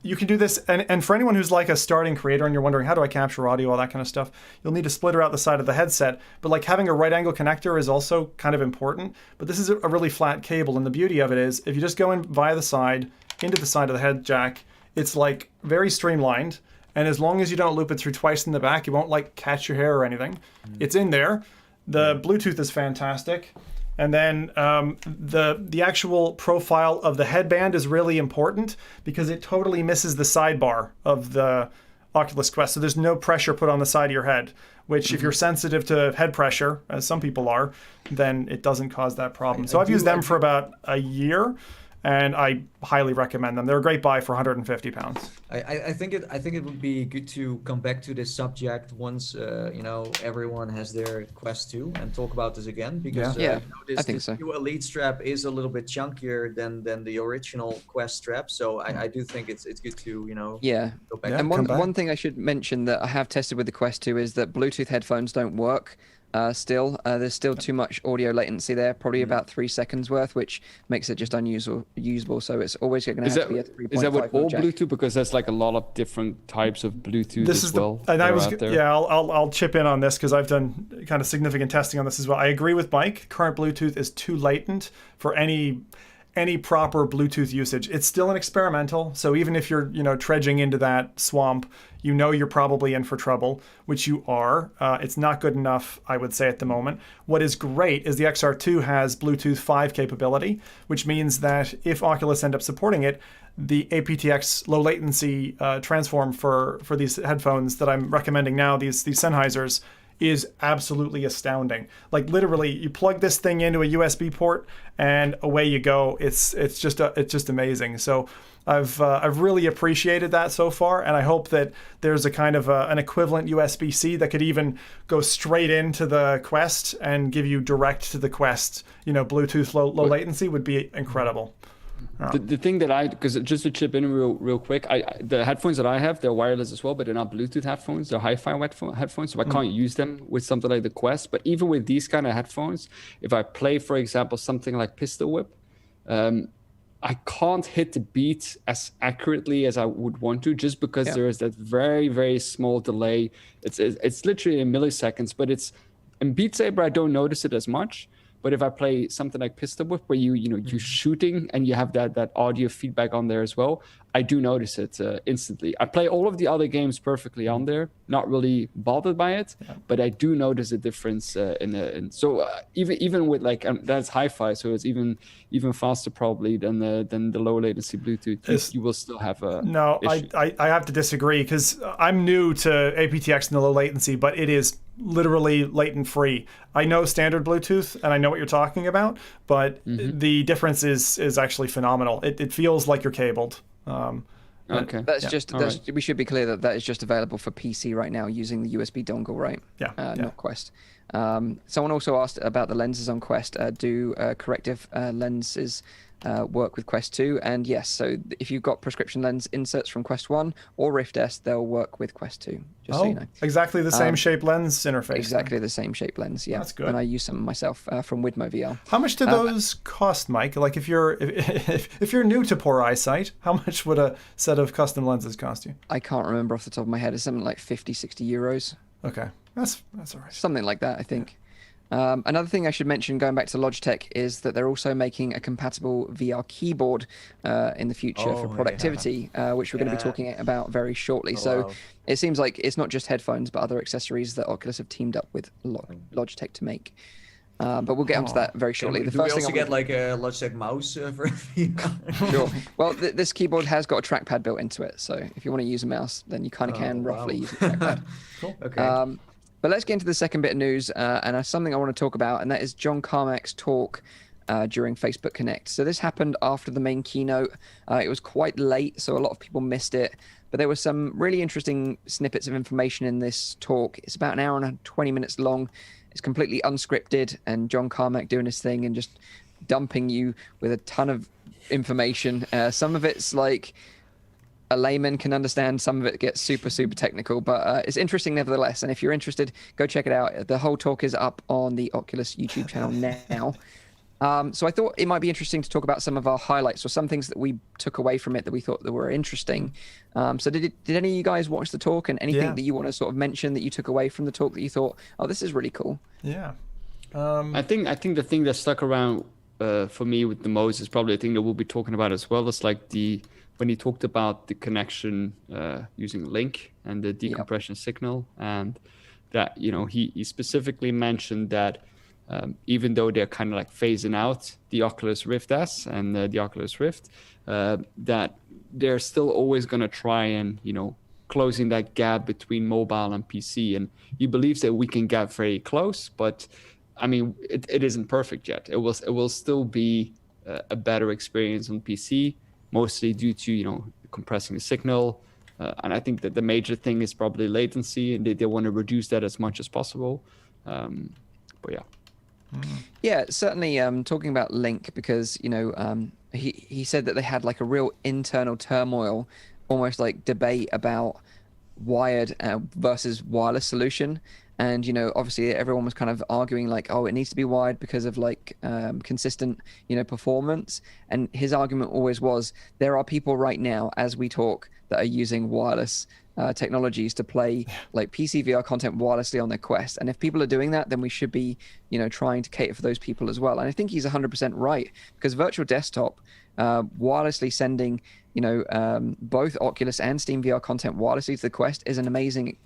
you can do this. And for anyone who's like a starting creator and you're wondering, how do I capture audio, all that kind of stuff, you'll need to splitter out the side of the headset. But like having a right angle connector is also kind of important. But this is a really flat cable. And the beauty of it is if you just go in via the side, into the side of the head jack, it's like very streamlined. And as long as you don't loop it through twice in the back, it won't like catch your hair or anything. It's in there. The Bluetooth is fantastic. And then the actual profile of the headband is really important because it totally misses the sidebar of the Oculus Quest. So there's no pressure put on the side of your head, which if you're sensitive to head pressure, as some people are, then it doesn't cause that problem. So I've used them for about a year, and I highly recommend them. They're a great buy for £150. I think it would be good to come back to this subject once everyone has their Quest 2 and talk about this again because I think this so. new Elite strap is a little bit chunkier than the original Quest strap. So I do think it's good to go back. And one thing I should mention that I have tested with the Quest 2 is that Bluetooth headphones don't work. Still, there's still too much audio latency there, probably about 3 seconds worth, which makes it just unusable. So it's always going to have to be a 3.5. Is that with all jack. Bluetooth? Because there's like a lot of different types of Bluetooth as well. I'll chip in on this because I've done kind of significant testing on this as well. I agree with Mike. Current Bluetooth is too latent for any proper Bluetooth usage. It's still an experimental, so even if you're trudging into that swamp, you're probably in for trouble, which you are. It's not good enough, I would say, at the moment. What is great is the XR2 has Bluetooth 5 capability, which means that if Oculus end up supporting it, the aptX low latency transform for these headphones that I'm recommending now, these Sennheisers, is absolutely astounding. Like literally, you plug this thing into a USB port and away you go. It's just amazing. So I've really appreciated that so far, and I hope that there's a kind of an equivalent USB-C that could even go straight into the Quest and give you direct to the Quest. Bluetooth low latency would be incredible. The thing that because just to chip in real quick, the headphones that I have, they're wireless as well, but they're not Bluetooth headphones. They're hi-fi headphones, so I can't use them with something like the Quest. But even with these kind of headphones, if I play, for example, something like Pistol Whip, I can't hit the beat as accurately as I would want to, just because there is that very, very small delay. It's literally in milliseconds, but in Beat Saber, I don't notice it as much. But if I play something like Pistol Whip, where you're shooting and you have that audio feedback on there as well, I do notice it instantly. I play all of the other games perfectly on there, not really bothered by it, but I do notice a difference so even with that's hi-fi, so it's even faster probably than the low latency Bluetooth. You will still have a issue. I have to disagree because I'm new to aptX and the low latency, but it is literally latent free. I know standard Bluetooth and I know what you're talking about, but the difference is actually phenomenal. It feels like you're cabled. Okay. We should be clear that is just available for PC right now using the USB dongle, right? Yeah. Not Quest. Someone also asked about the lenses on Quest. Do corrective lenses work with Quest 2? And yes, so if you've got prescription lens inserts from Quest 1 or Rift S, they'll work with Quest 2, just so you know. Exactly the same shape lens interface. Exactly the same shape lens, yeah. That's good. And I use some myself from Widmo VR. How much do those cost, Mike? Like if you're new to poor eyesight, how much would a set of custom lenses cost you? I can't remember off the top of my head. It's something like 50, 60 euros. Okay, that's all right. Something like that, I think. Another thing I should mention, going back to Logitech, is that they're also making a compatible VR keyboard in the future for productivity, which we're going to be talking about very shortly. It seems like it's not just headphones, but other accessories that Oculus have teamed up with Logitech to make. But we'll get onto that very shortly. Do we also get like a Logitech mouse for VR? Sure. Well, this keyboard has got a trackpad built into it, so if you want to use a mouse, then you kind of can roughly use a trackpad. Cool. Okay. But let's get into the second bit of news, and something I want to talk about, and that is John Carmack's talk during Facebook Connect. So this happened after the main keynote. It was quite late, so a lot of people missed it. But there were some really interesting snippets of information in this talk. It's about an hour and 20 minutes long. It's completely unscripted, and John Carmack doing his thing and just dumping you with a ton of information. Some of it's like a layman can understand, some of it gets super technical, but it's interesting nevertheless. And if you're interested, go check it out. The whole talk is up on the Oculus YouTube channel now. So I thought it might be interesting to talk about some of our highlights or some things that we took away from it that we thought that were interesting. So did any of you guys watch the talk, and anything that you want to sort of mention that you took away from the talk that you thought, oh, this is really cool? Yeah. I think the thing that stuck around for me with the most is probably a thing that we'll be talking about as well. It's like when he talked about the connection using Link and the decompression signal, and that, you know, he specifically mentioned that even though they're kind of like phasing out the Oculus Rift S and the Oculus Rift, that they're still always going to try and, you know, closing that gap between mobile and PC. And he believes that we can get very close, but I mean, it isn't perfect yet. It will still be a better experience on PC, mostly due to, you know, compressing the signal. And I think that the major thing is probably latency, and they want to reduce that as much as possible. But yeah. Yeah, certainly talking about Link, because, you know, he said that they had like a real internal turmoil, almost like debate about wired versus wireless solution. And, you know, obviously everyone was kind of arguing like, oh, it needs to be wired because of like consistent, you know, performance. And his argument always was, there are people right now as we talk that are using wireless technologies to play like PC VR content wirelessly on their Quest. And if people are doing that, then we should be, you know, trying to cater for those people as well. And I think he's 100% right, because virtual desktop, wirelessly sending, you know, both Oculus and Steam VR content wirelessly to the Quest is an amazing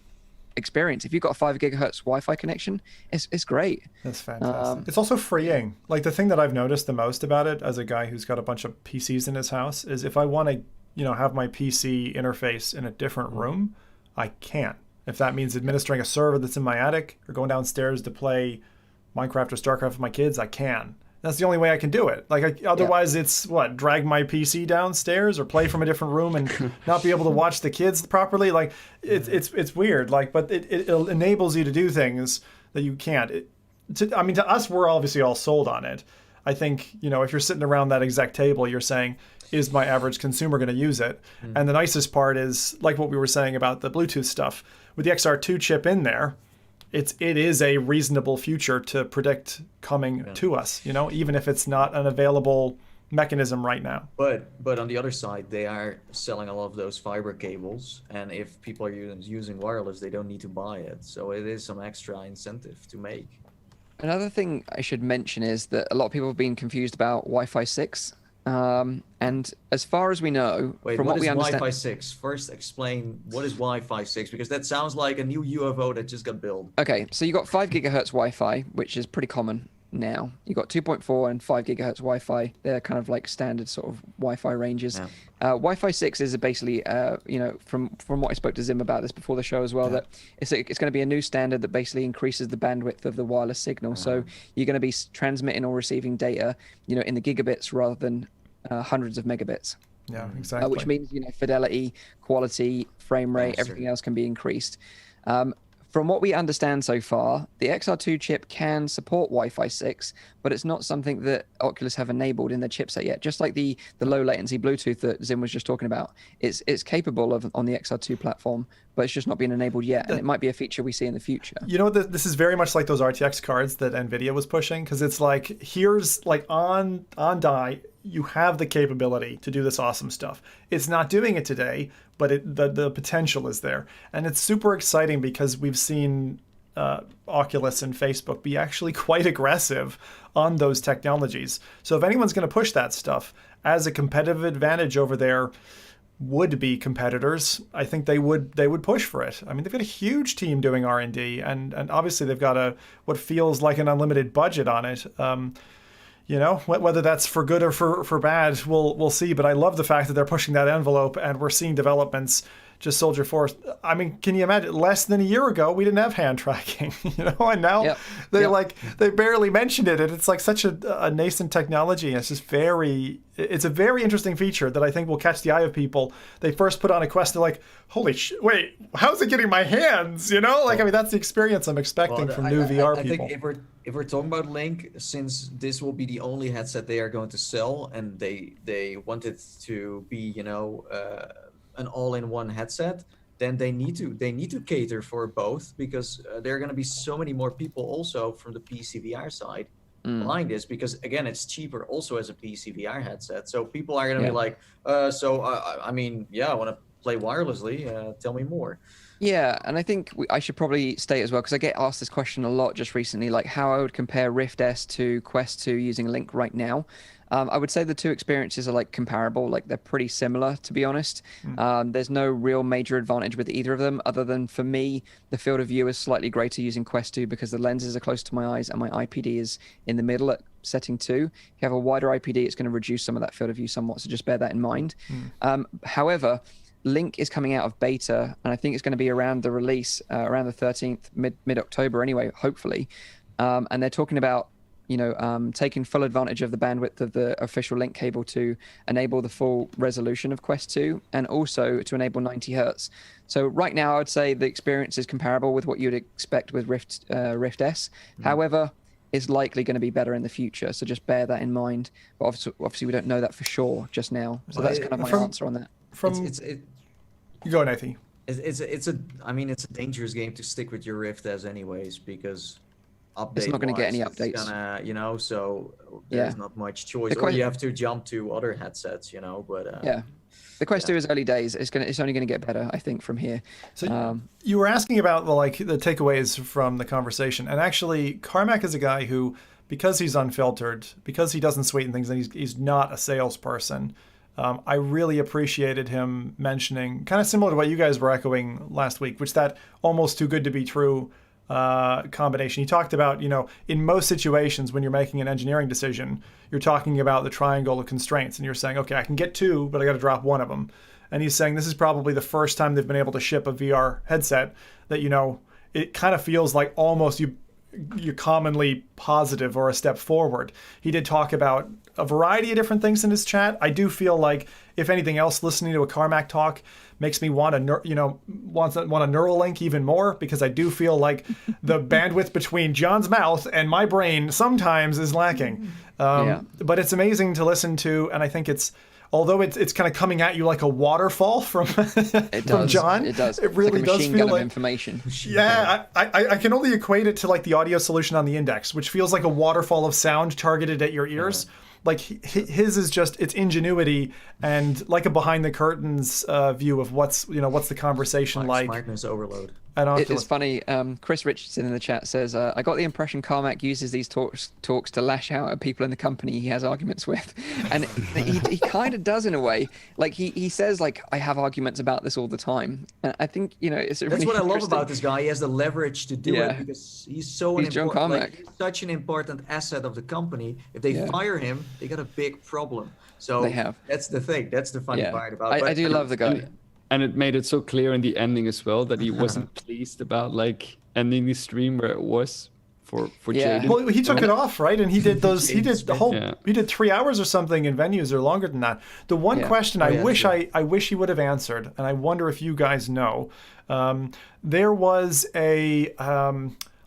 experience. If you've got a 5 gigahertz Wi-Fi connection, it's great. That's fantastic. It's also freeing. Like, the thing that I've noticed the most about it as a guy who's got a bunch of PCs in his house is if I want to, you know, have my PC interface in a different room, I can. If that means administering a server that's in my attic or going downstairs to play Minecraft or StarCraft with my kids, I can. That's the only way I can do it. Like, otherwise it's drag my PC downstairs or play from a different room and not be able to watch the kids properly. Like, it's weird. Like, but it enables you to do things that you can't. To us, we're obviously all sold on it. I think, you know, if you're sitting around that exact table, you're saying, is my average consumer going to use it? And the nicest part is, like what we were saying about the Bluetooth stuff, with the XR2 chip in there, it is a reasonable future to predict coming to us, you know, even if it's not an available mechanism right now. But on the other side, they are selling a lot of those fiber cables, and if people are using wireless, they don't need to buy it. So it is some extra incentive to make. Another thing I should mention is that a lot of people have been confused about Wi-Fi 6. And as far as we know, from what we understand, Wi-Fi 6? First, explain what is Wi-Fi 6, because that sounds like a new UFO that just got built. Okay, so you got 5 gigahertz Wi-Fi, which is pretty common now. You got 2.4 and 5 gigahertz Wi-Fi. They're kind of like standard sort of Wi-Fi ranges. Yeah. Wi-Fi 6 is basically, you know, from what I spoke to Zim about this before the show as well, that it's going to be a new standard that basically increases the bandwidth of the wireless signal. So you're going to be transmitting or receiving data, you know, in the gigabits rather than hundreds of megabits. Yeah, exactly. Which means, fidelity, quality, frame rate, Faster. everything else can be increased. From what we understand so far, the XR2 chip can support Wi-Fi 6, but it's not something that Oculus have enabled in their chipset yet. Just like the low latency Bluetooth that Zim was just talking about, it's capable of on the XR2 platform, but it's just not being enabled yet, and it might be a feature we see in the future. This is very much like those RTX cards that NVIDIA was pushing, because it's like, here's like on die, you have the capability to do this awesome stuff. It's not doing it today, but the potential is there. And it's super exciting because we've seen Oculus and Facebook be actually quite aggressive on those technologies. So if anyone's going to push that stuff as a competitive advantage over their would-be competitors, I think they would push for it. I mean, they've got a huge team doing R&D, and obviously they've got what feels like an unlimited budget on it. Whether that's for good or for bad, we'll see. But I love the fact that they're pushing that envelope, and we're seeing developments just soldier forth. I mean, can you imagine? Less than a year ago, we didn't have hand tracking, and now they barely mentioned it, and it's like such a nascent technology. It's just it's a very interesting feature that I think will catch the eye of people. They first put on a Quest, they're like, holy wait, how's it getting my hands? I mean, that's the experience I'm expecting from new VR people. I think if we're talking about Link, since this will be the only headset they are going to sell, and they want it to be, an all-in-one headset, then they need to cater for both, because there are going to be so many more people also from the PC VR side buying this, because again, it's cheaper also as a PC VR headset. So people are going to be like, I want to play wirelessly. Tell me more. Yeah, and I think I should probably state as well, because I get asked this question a lot just recently, like how I would compare Rift S to Quest 2 using Link right now. I would say the two experiences are like comparable, like they're pretty similar, to be honest. There's no real major advantage with either of them, other than for me, the field of view is slightly greater using Quest 2 because the lenses are close to my eyes and my IPD is in the middle at setting 2. If you have a wider IPD, it's going to reduce some of that field of view somewhat, so just bear that in mind. However, Link is coming out of beta, and I think it's going to be around the release, around the 13th, mid-October anyway, hopefully. And they're talking about taking full advantage of the bandwidth of the official Link cable to enable the full resolution of Quest 2, and also to enable 90 hertz. So right now, I would say the experience is comparable with what you'd expect with Rift S. However, it's likely going to be better in the future, so just bear that in mind. But obviously we don't know that for sure just now. So that's kind of my answer on that. You go, Nathan. It's a dangerous game to stick with your Rift S anyways, because it's not going to get any updates. So there's not much choice, or you have to jump to other headsets, but the Quest 2 is early days. It's only going to get better, I think, from here. So you were asking about the takeaways from the conversation, and actually Carmack is a guy who, because he's unfiltered, because he doesn't sweeten things, and he's not a salesperson, I really appreciated him mentioning, kind of similar to what you guys were echoing last week, which that almost too good to be true combination. He talked about, in most situations when you're making an engineering decision, you're talking about the triangle of constraints, and you're saying, okay, I can get two, but I got to drop one of them. And he's saying this is probably the first time they've been able to ship a VR headset that, it kind of feels like almost you're commonly positive or a step forward. He did talk about a variety of different things in his chat. I do feel like, if anything else, listening to a Carmack talk makes me want a Neuralink even more, because I do feel like the bandwidth between John's mouth and my brain sometimes is lacking. But it's amazing to listen to, and I think although it's kind of coming at you like a waterfall from John. It does. It really does feel like information. Yeah, I can only equate it to like the audio solution on the Index, which feels like a waterfall of sound targeted at your ears. Like his is just, it's ingenuity and like a behind the curtains view of what's the conversation like. Smartness overload. It's funny. Chris Richardson in the chat says, I got the impression Carmack uses these talks to lash out at people in the company he has arguments with. And he kind of does in a way. Like he says, like, I have arguments about this all the time. And I think, it's That's really what I love about this guy. He has the leverage to do it, because he's John Carmack. he's such an important asset of the company. If they fire him, they got a big problem. So they have. That's the thing. That's the funny part about it. I do love the guy. And it made it so clear in the ending as well that he wasn't pleased about ending the stream where it was Jaden. Well, he took it off, right? And he did those. He did the whole. Yeah. He did 3 hours or something in venues or longer than that. The one question I wish he would have answered, and I wonder if you guys know, there was a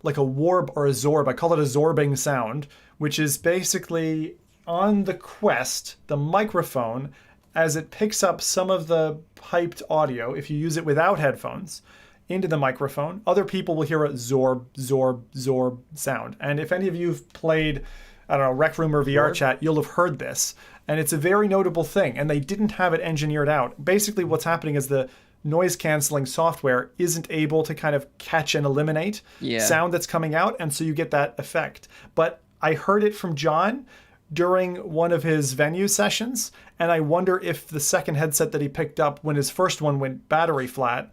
like a warb or a zorb. I call it a zorbing sound, which is basically on the Quest, the microphone, as it picks up some of the piped audio, if you use it without headphones, into the microphone, other people will hear a zorb, zorb, zorb sound. And if any of you have played, I don't know, Rec Room or VR Chat, you'll have heard this. And it's a very notable thing. And they didn't have it engineered out. Basically, what's happening is the noise canceling software isn't able to kind of catch and eliminate sound that's coming out. And so you get that effect. But I heard it from John during one of his venue sessions, and I wonder if the second headset that he picked up when his first one went battery flat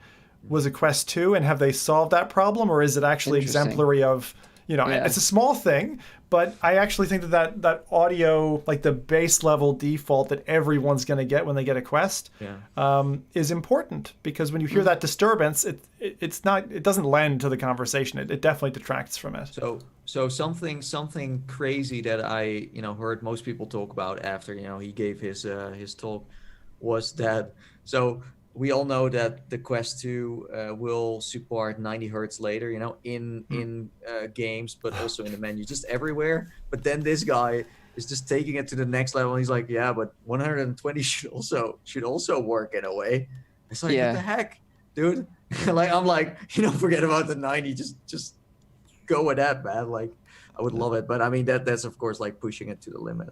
was a Quest 2, and have they solved that problem, or is it actually exemplary of, it's a small thing, but I actually think that audio, like the base level default that everyone's going to get when they get a Quest, is important, because when you hear that disturbance, it doesn't lend to the conversation. It definitely detracts from it. So something crazy that I heard most people talk about after he gave his talk was that we all know that the Quest 2 will support 90 hertz later, in games, but also in the menu, just everywhere. But then this guy is just taking it to the next level. And he's like, yeah, but 120 should also work in a way. It's like, what the heck, dude? I'm like, forget about the 90. Just go with that, man. Like, I would love it, but I mean that's of course like pushing it to the limit.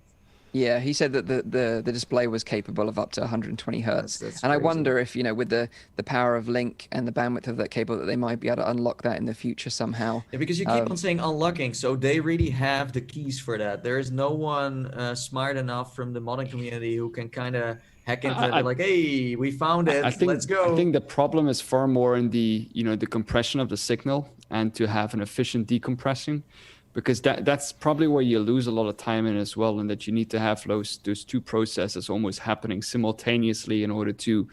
Yeah, he said that the display was capable of up to 120 hertz. That's and crazy. I wonder if, with the power of Link and the bandwidth of that cable, that they might be able to unlock that in the future somehow. Yeah, because you keep on saying unlocking, so they really have the keys for that. There is no one smart enough from the modding community who can kind of hack into it. Like, hey, we found it. Let's go. I think the problem is far more in the the compression of the signal and to have an efficient decompressing. Because that's probably where you lose a lot of time in as well, and that you need to have those two processes almost happening simultaneously in order to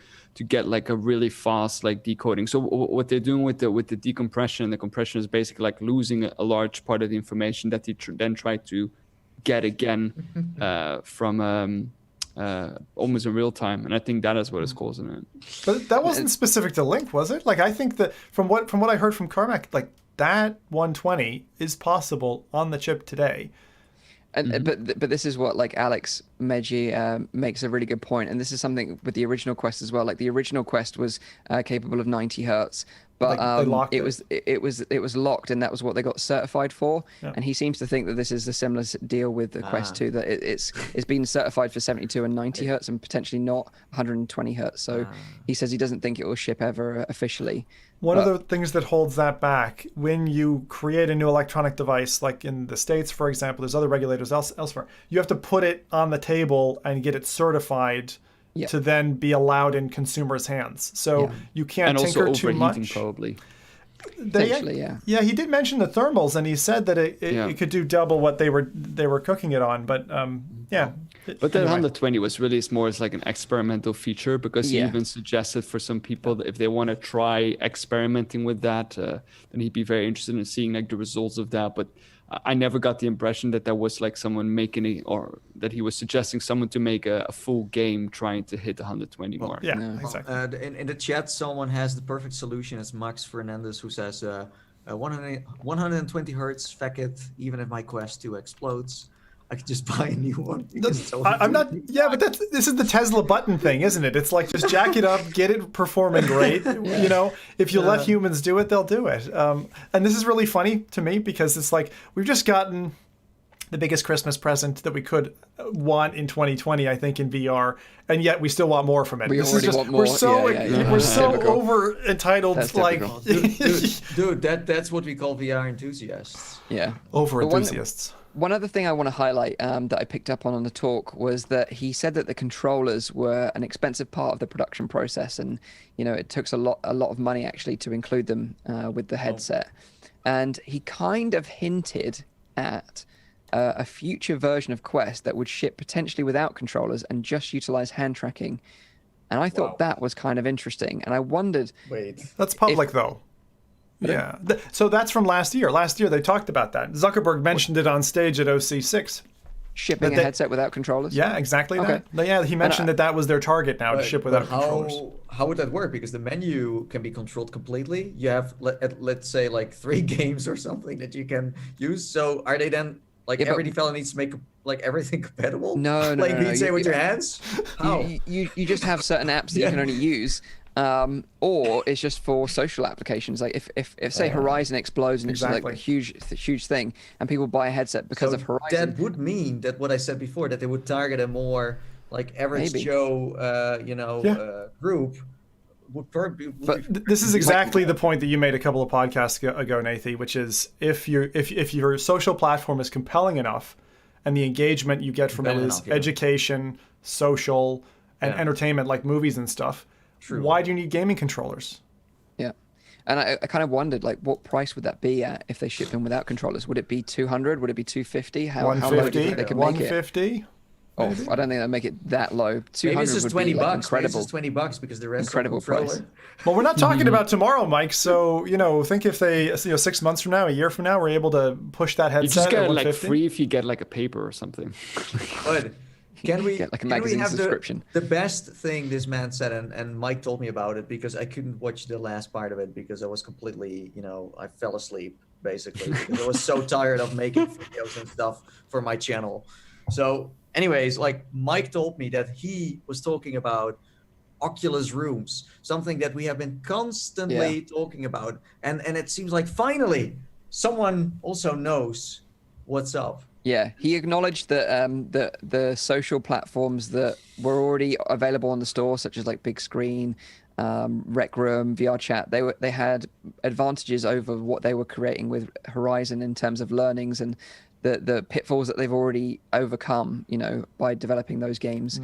get like a really fast like decoding. So what they're doing with the decompression, the compression is basically like losing a large part of the information that they then try to get again from almost in real time, and I think that is what is causing it. But that wasn't specific to Link, was it? Like, I think that from what I heard from Carmack, like, that 120 is possible on the chip today. And but this is what like Alex Meji makes a really good point, and this is something with the original Quest as well. Like the original Quest was capable of 90 hertz, but it was locked, and that was what they got certified for. Yeah. And he seems to think that this is a similar deal with the Quest 2, that it's been certified for 72 and 90 hertz and potentially not 120 hertz. So he says he doesn't think it will ship ever officially. One of the things that holds that back, when you create a new electronic device, like in the States, for example, there's other regulators elsewhere, you have to put it on the table and get it certified to then be allowed in consumers' hands. So you can't tinker too much. Probably. Yeah, he did mention the thermals, and he said that it could do double what they were cooking it on. But But the 120 was really more as like an experimental feature, because he even suggested for some people that if they want to try experimenting with that, then he'd be very interested in seeing like the results of that. But I never got the impression that that was like someone making it, or that he was suggesting someone to make a full game trying to hit the 120 mark. Yeah, exactly. In the chat, someone has the perfect solution. It's Max Fernandez, who says 120 hertz, feck it, even if my Quest 2 explodes, I could just buy a new one. I'm not. Yeah, but this is the Tesla button thing, isn't it? It's like, just jack it up, get it performing great. You know, if you let humans do it, they'll do it. And this is really funny to me, because it's like we've just gotten the biggest Christmas present that we could want in 2020, I think, in VR, and yet we still want more from it. Want more. We're so over entitled. That's like, dude, that's what we call VR enthusiasts. Yeah, over enthusiasts. One other thing I want to highlight that I picked up on the talk was that he said that the controllers were an expensive part of the production process, and it took a lot of money actually to include them with the headset. And he kind of hinted at a future version of Quest that would ship potentially without controllers and just utilize hand tracking. And I thought that was kind of interesting, and I wondered. That's public though. Yeah. So that's from last year. Last year they talked about that. Zuckerberg mentioned it on stage at OC6. Shipping a headset without controllers? Yeah, exactly that. Yeah, he mentioned that was their target now, to ship without controllers. How would that work? Because the menu can be controlled completely. You have, let's say, like 3 games or something that you can use. So are they then, like, every developer needs to make, like, everything compatible? No. Like, you say with your hands? How? You just have certain apps that you can only use. Or it's just for social applications. Like if say Horizon explodes and it's like a huge thing, and people buy a headset because of Horizon. That would mean that what I said before, that they would target a more like average Joe, group. But this is exactly the point that you made a couple of podcasts ago, Nathan, which is if your social platform is compelling enough, and the engagement you get from it is education, social, and entertainment like movies and stuff. True. Why do you need gaming controllers? Yeah, and I kind of wondered, like, what price would that be at if they ship them without controllers? Would it be 200? Would it be 250? How low do you think they could make it? 150? Oh, I don't think they'll make it that low. 200 Maybe it's just $20. Incredible. Maybe it's just $20 because the rest incredible is controller. price. Well, we're not talking about tomorrow, Mike. So think if they 6 months from now, a year from now, we're able to push that headset. You just get at like free if you get like a paper or something. But can we get like a magazine subscription? The best thing this man said, and Mike told me about it because I couldn't watch the last part of it because I was completely, I fell asleep basically because I was so tired of making videos and stuff for my channel. So anyways, like Mike told me that he was talking about Oculus rooms, something that we have been constantly talking about. And it seems like finally someone also knows what's up. Yeah, he acknowledged that the social platforms that were already available on the store, such as like Big Screen, Rec Room, VR Chat, they had advantages over what they were creating with Horizon in terms of learnings and the pitfalls that they've already overcome, by developing those games.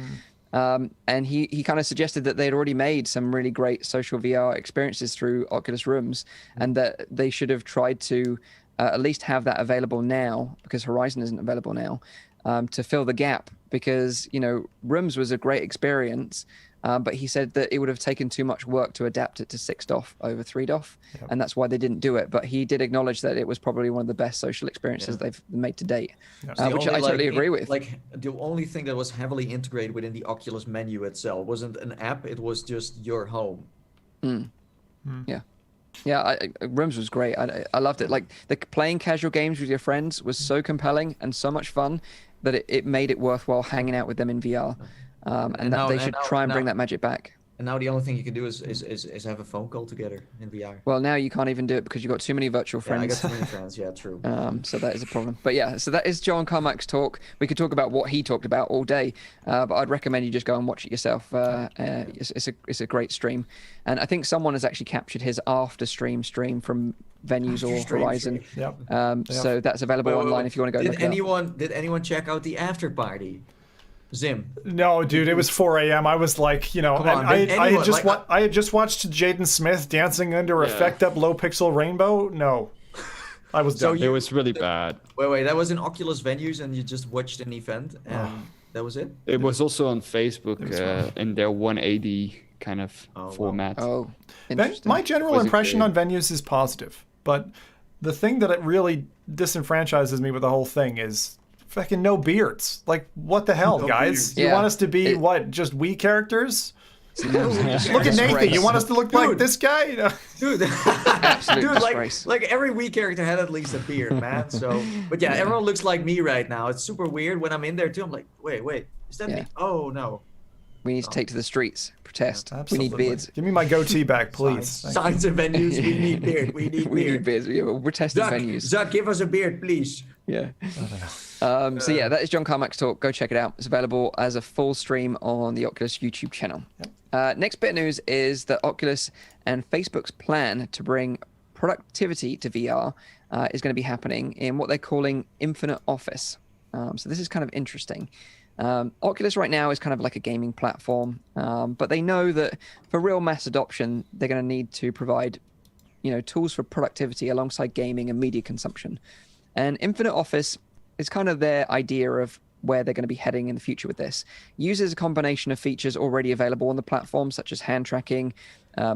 And he kind of suggested that they'd already made some really great social VR experiences through Oculus Rooms, and that they should have tried to at least have that available now, because Horizon isn't available now, to fill the gap. Because Rooms was a great experience, but he said that it would have taken too much work to adapt it to 6DoF over 3DoF, and that's why they didn't do it. But he did acknowledge that it was probably one of the best social experiences they've made to date, which I totally agree with. Like the only thing that was heavily integrated within the Oculus menu itself wasn't an app; it was just your home. Yeah, Rooms was great. I loved it. Like playing casual games with your friends was so compelling and so much fun that it made it worthwhile hanging out with them in VR. And they should try and bring that magic back. And now the only thing you can do is have a phone call together in VR. Well, now you can't even do it because you've got too many virtual friends. I got too many friends. Yeah, true. So that is a problem. But yeah, so that is John Carmack's talk. We could talk about what he talked about all day, but I'd recommend you just go and watch it yourself. It's a great stream, and I think someone has actually captured his after stream from Venues or Horizon. So that's available online if you want to go look it up. Did anyone check out the after party? Zim. No, dude, it was 4 a.m. I was like, I had just watched Jaden Smith dancing under a fecked up low pixel rainbow. No, I was done. It was really bad. Wait, that was in Oculus Venues, and you just watched an event, and that was it? It was also on Facebook in their 180 kind of format. Oh, interesting. My general impression on Venues is positive, but the thing that it really disenfranchises me with the whole thing is fucking no beards. Like, what the hell, guys? You want us to be just Wii characters? Look at Nathan. You want us to look like this guy? Dude, like every Wii character had at least a beard, man. So, but yeah, everyone looks like me right now. It's super weird when I'm in there too. I'm like, wait, is that me? Oh no. We need to take to the streets, protest. We need beards. Give me my goatee back, please. Signs and Venues. We need beard. We need beards. We're testing Venues. Zuck, give us a beard, please. Yeah. So yeah, that is John Carmack's talk. Go check it out. It's available as a full stream on the Oculus YouTube channel. Next bit of news is that Oculus and Facebook's plan to bring productivity to VR is going to be happening in what they're calling Infinite Office. So this is kind of interesting. Oculus right now is kind of like a gaming platform, but they know that for real mass adoption, they're going to need to provide, tools for productivity alongside gaming and media consumption. And Infinite Office is kind of their idea of where they're going to be heading in the future with this. Uses a combination of features already available on the platform, such as hand tracking,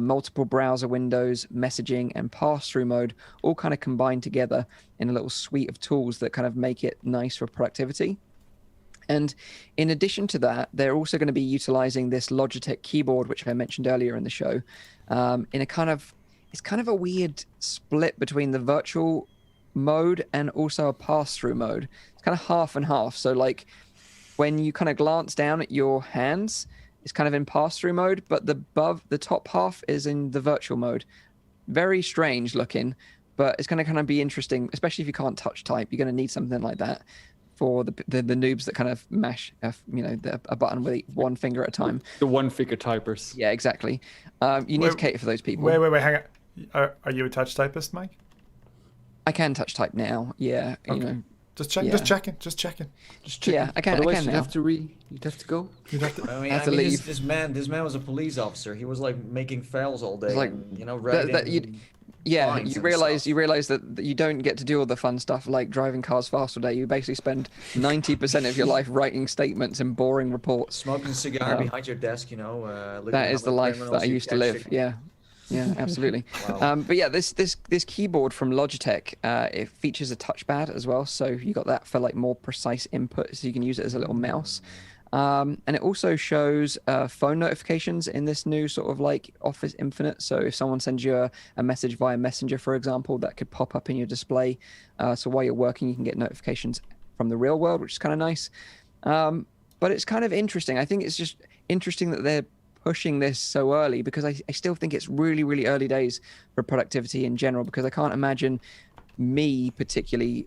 multiple browser windows, messaging, and pass-through mode, all kind of combined together in a little suite of tools that kind of make it nice for productivity. And in addition to that, they're also going to be utilizing this Logitech keyboard, which I mentioned earlier in the show, in a kind of, it's kind of a weird split between the virtual mode and also a pass-through mode. It's kind of half and half. So like when you kind of glance down at your hands, it's kind of in pass-through mode, but the top half is in the virtual mode. Very strange looking, but it's going to kind of be interesting, especially if you can't touch type. You're going to need something like that for the noobs that kind of mash a button with one finger at a time. The one-finger typers. Yeah, exactly. You need to cater for those people. Wait, hang on. Are you a touch typist, Mike? I can touch type now. Yeah, okay. You know. Just checking. Yeah, I can. Otherwise, now. You'd have to go. Have to leave. This man was a police officer. He was like making files all day. Like, and, writing. You realize that you don't get to do all the fun stuff like driving cars fast all day. You basically spend 90% of your life writing statements and boring reports. Smoking a cigar behind your desk, that is the life that I used to live. Yeah, absolutely. Wow. But yeah, this keyboard from Logitech, it features a touchpad as well. So you got that for like more precise input, so you can use it as a little mouse. And it also shows phone notifications in this new sort of like Office Infinite. So if someone sends you a message via Messenger, for example, that could pop up in your display. So while you're working, you can get notifications from the real world, which is kind of nice. But it's kind of interesting. I think it's just interesting that they're pushing this so early, because I still think it's really, really early days for productivity in general, because I can't imagine me particularly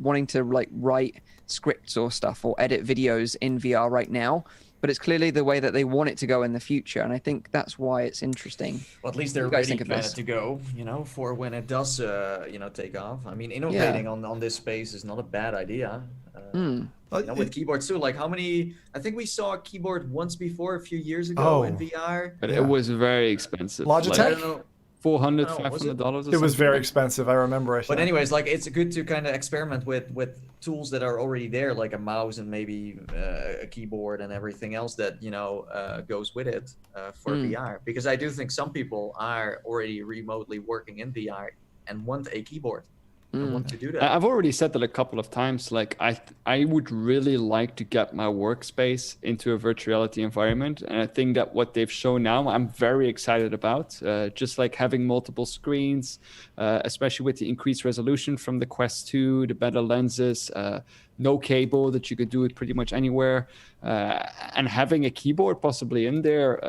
wanting to like write scripts or stuff or edit videos in VR right now, but it's clearly the way that they want it to go in the future, and I think that's why it's interesting. Well, at least they're ready to go, for when it does, take off. I mean, innovating on this space is not a bad idea. With keyboards too, like I think we saw a keyboard once before a few years ago in VR. But it was very expensive. Logitech? Like, I don't know. $400, $500. It was very expensive. I remember. But anyways, like it's good to kind of experiment with tools that are already there, like a mouse and maybe a keyboard and everything else that goes with it for VR. Because I do think some people are already remotely working in VR and want a keyboard. I want to do that. I've already said that a couple of times. Like I would really like to get my workspace into a virtual reality environment, and I think that what they've shown now, I'm very excited about. Just like having multiple screens, especially with the increased resolution from the Quest 2, the better lenses, no cable, that you could do it pretty much anywhere, and having a keyboard possibly in there.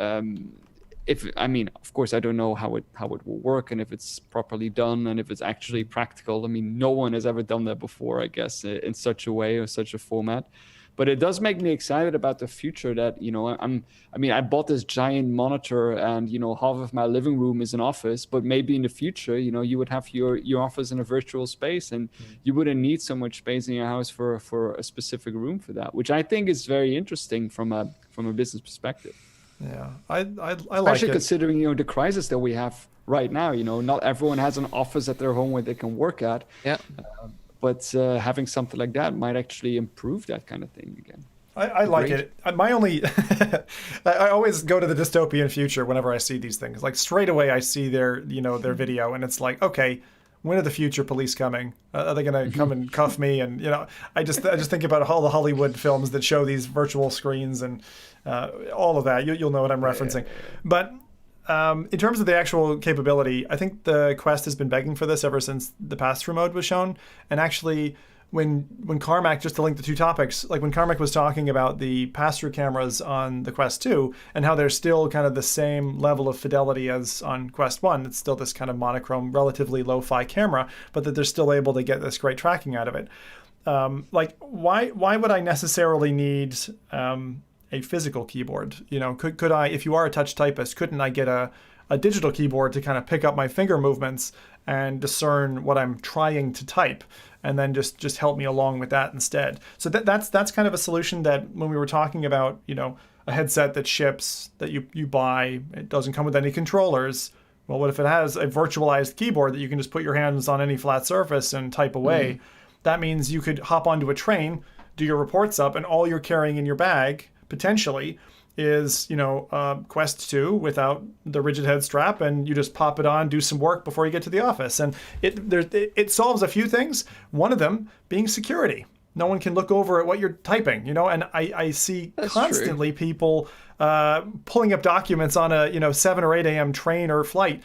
Of course, I don't know how it will work and if it's properly done and if it's actually practical. I mean, no one has ever done that before, I guess, in such a way or such a format. But it does make me excited about the future. That I bought this giant monitor, and half of my living room is an office. But maybe in the future, you would have your office in a virtual space, and you wouldn't need so much space in your house for a specific room for that, which I think is very interesting from a business perspective. Yeah, I like it. Especially considering the crisis that we have right now. Not everyone has an office at their home where they can work at. Yeah. But having something like that might actually improve that kind of thing again. I like it. My only, I always go to the dystopian future whenever I see these things. Like straight away, I see their video, and it's like, okay, when are the future police coming? Are they going to come and cuff me? And I just think about all the Hollywood films that show these virtual screens and all of that. You'll know what I'm referencing. But in terms of the actual capability, I think the Quest has been begging for this ever since the pass-through mode was shown. And actually, when Carmack, just to link the two topics, like when Carmack was talking about the pass-through cameras on the Quest 2 and how they're still kind of the same level of fidelity as on Quest 1, it's still this kind of monochrome, relatively lo-fi camera, but that they're still able to get this great tracking out of it. Why would I necessarily need a physical keyboard? Could I, if you are a touch typist, couldn't I get a digital keyboard to kind of pick up my finger movements and discern what I'm trying to type, and then just help me along with that instead? So that's kind of a solution that when we were talking about, a headset that ships, that you buy, it doesn't come with any controllers. Well, what if it has a virtualized keyboard that you can just put your hands on any flat surface and type away? That means you could hop onto a train, do your reports up, and all you're carrying in your bag potentially is, Quest 2 without the rigid head strap, and you just pop it on, do some work before you get to the office. And it solves a few things. One of them being security. No one can look over at what you're typing, and I see That's constantly people pulling up documents on a 7 or 8 a.m. train or flight,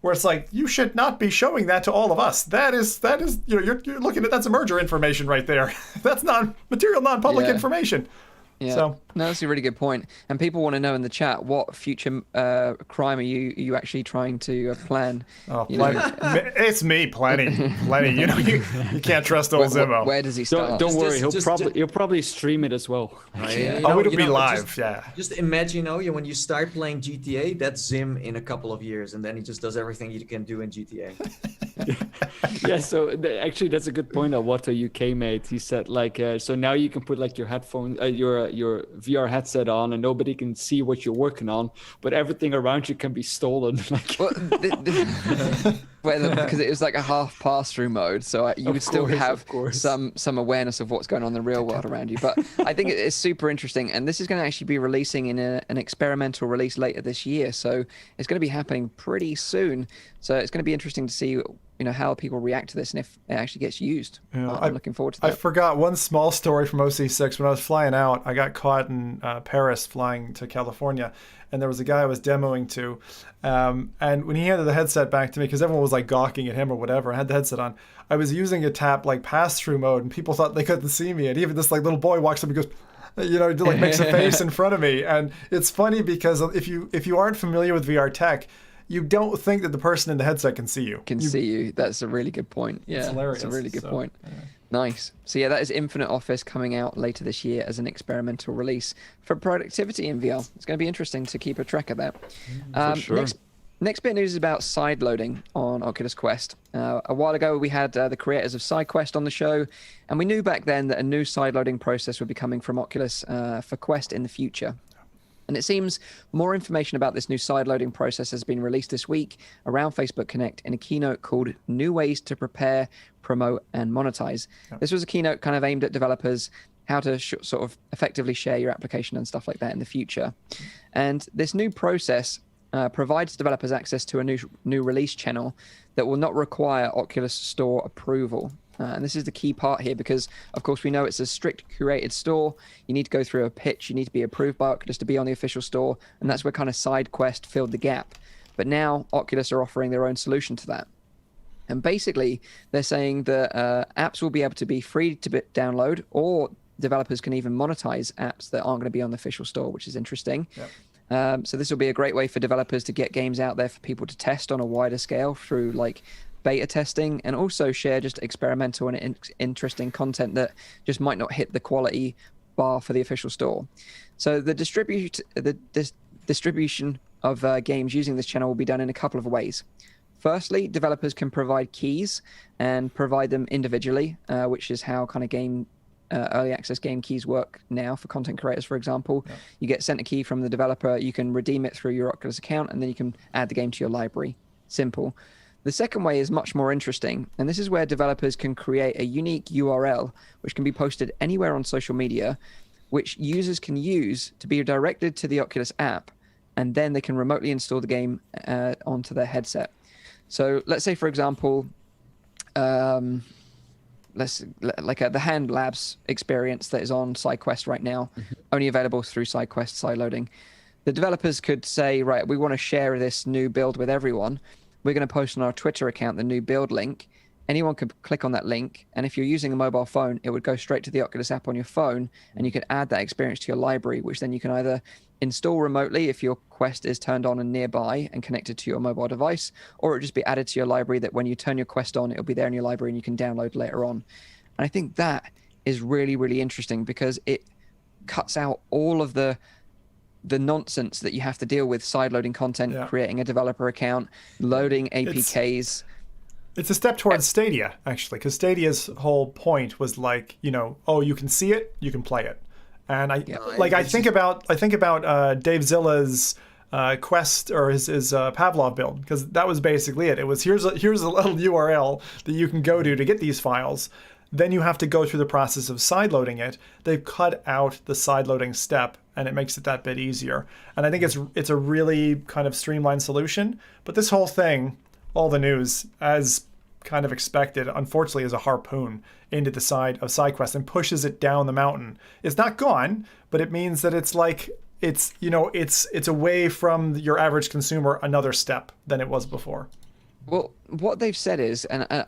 where it's like, you should not be showing that to all of us. That is you're looking at, that's a merger information right there. That's non-public information. Yeah. So, no, that's a really good point. And people want to know in the chat, what future crime are you actually trying to plan? Oh, plenty. It's me, plenty. You can't trust old Zimmo. Where does he start? Don't worry, he'll probably stream it as well. It'll be live. Just imagine, when you start playing GTA, that's Zim in a couple of years, and then he just does everything you can do in GTA. Yeah, so actually that's a good point that Watto UK made. He said so now you can put your headphone, your VR headset on, and nobody can see what you're working on, but everything around you can be stolen. Because it was like a half pass-through mode, so you would still have some awareness of what's going on in the real world around you. But I think it's super interesting, and this is going to actually be releasing in an experimental release later this year, so it's going to be happening pretty soon. So it's going to be interesting to see how people react to this and if it actually gets used. I'm looking forward to that. I forgot one small story from OC6. When I was flying out, I got caught in Paris flying to California, and there was a guy I was demoing to, and when he handed the headset back to me, because everyone was gawking at him or whatever, I had the headset on, I was using a tap pass-through mode, and people thought they couldn't see me, and even this little boy walks up and goes, makes a face in front of me. And it's funny because if you aren't familiar with VR tech, you don't think that the person in the headset can see you. See you. That's a really good point. Yeah, it's hilarious. That's a really good point. Nice. So yeah, that is Infinite Office coming out later this year as an experimental release for productivity in VR. It's going to be interesting to keep a track of that. For sure. Next bit of news is about side loading on Oculus Quest. A while ago, we had the creators of SideQuest on the show, and we knew back then that a new side loading process would be coming from Oculus for Quest in the future. And it seems more information about this new side-loading process has been released this week around Facebook Connect in a keynote called New Ways to Prepare, Promote, and Monetize. Yep. This was a keynote kind of aimed at developers, how to sort of effectively share your application and stuff like that in the future. And this new process provides developers access to a new release channel that will not require Oculus Store approval. And this is the key part here because, of course, we know it's a strict curated store. You need to go through a pitch. You need to be approved by Oculus to be on the official store. And that's where kind of SideQuest filled the gap. But now Oculus are offering their own solution to that. And basically, they're saying that apps will be able to be free to download, or developers can even monetize apps that aren't going to be on the official store, which is interesting. Yep. So this will be a great way for developers to get games out there for people to test on a wider scale through beta testing, and also share just experimental and interesting content that just might not hit the quality bar for the official store. So the distribution of games using this channel will be done in a couple of ways. Firstly, developers can provide keys and provide them individually, which is how kind of early access game keys work now for content creators, for example. Yeah. You get sent a key from the developer, you can redeem it through your Oculus account, and then you can add the game to your library. Simple. The second way is much more interesting, and this is where developers can create a unique URL, which can be posted anywhere on social media, which users can use to be directed to the Oculus app, and then they can remotely install the game onto their headset. So let's say, for example, the Hand Labs experience that is on SideQuest right now, only available through SideQuest sideloading. The developers could say, right, we want to share this new build with everyone. We're going to post on our Twitter account the new build link. Anyone could click on that link, and if you're using a mobile phone, it would go straight to the Oculus app on your phone, and you could add that experience to your library, which then you can either install remotely if your Quest is turned on and nearby and connected to your mobile device, or it would just be added to your library that when you turn your Quest on, it'll be there in your library and you can download later on. And I think that is really, really interesting because it cuts out all of the nonsense that you have to deal with side-loading content, creating a developer account, loading APKs. It's a step towards Stadia, actually, because Stadia's whole point was you can see it, you can play it. And I think about Dave Zilla's Quest or his Pavlov build, because that was basically it. It was here's a little URL that you can go to get these files. then you have to go through the process of sideloading it. They've cut out the sideloading step, and it makes it that bit easier. And I think it's a really kind of streamlined solution. But this whole thing, all the news, as kind of expected, unfortunately, is a harpoon into the side of SideQuest and pushes it down the mountain. It's not gone, but it means that it's like it's away from your average consumer another step than it was before. Well, what they've said is, and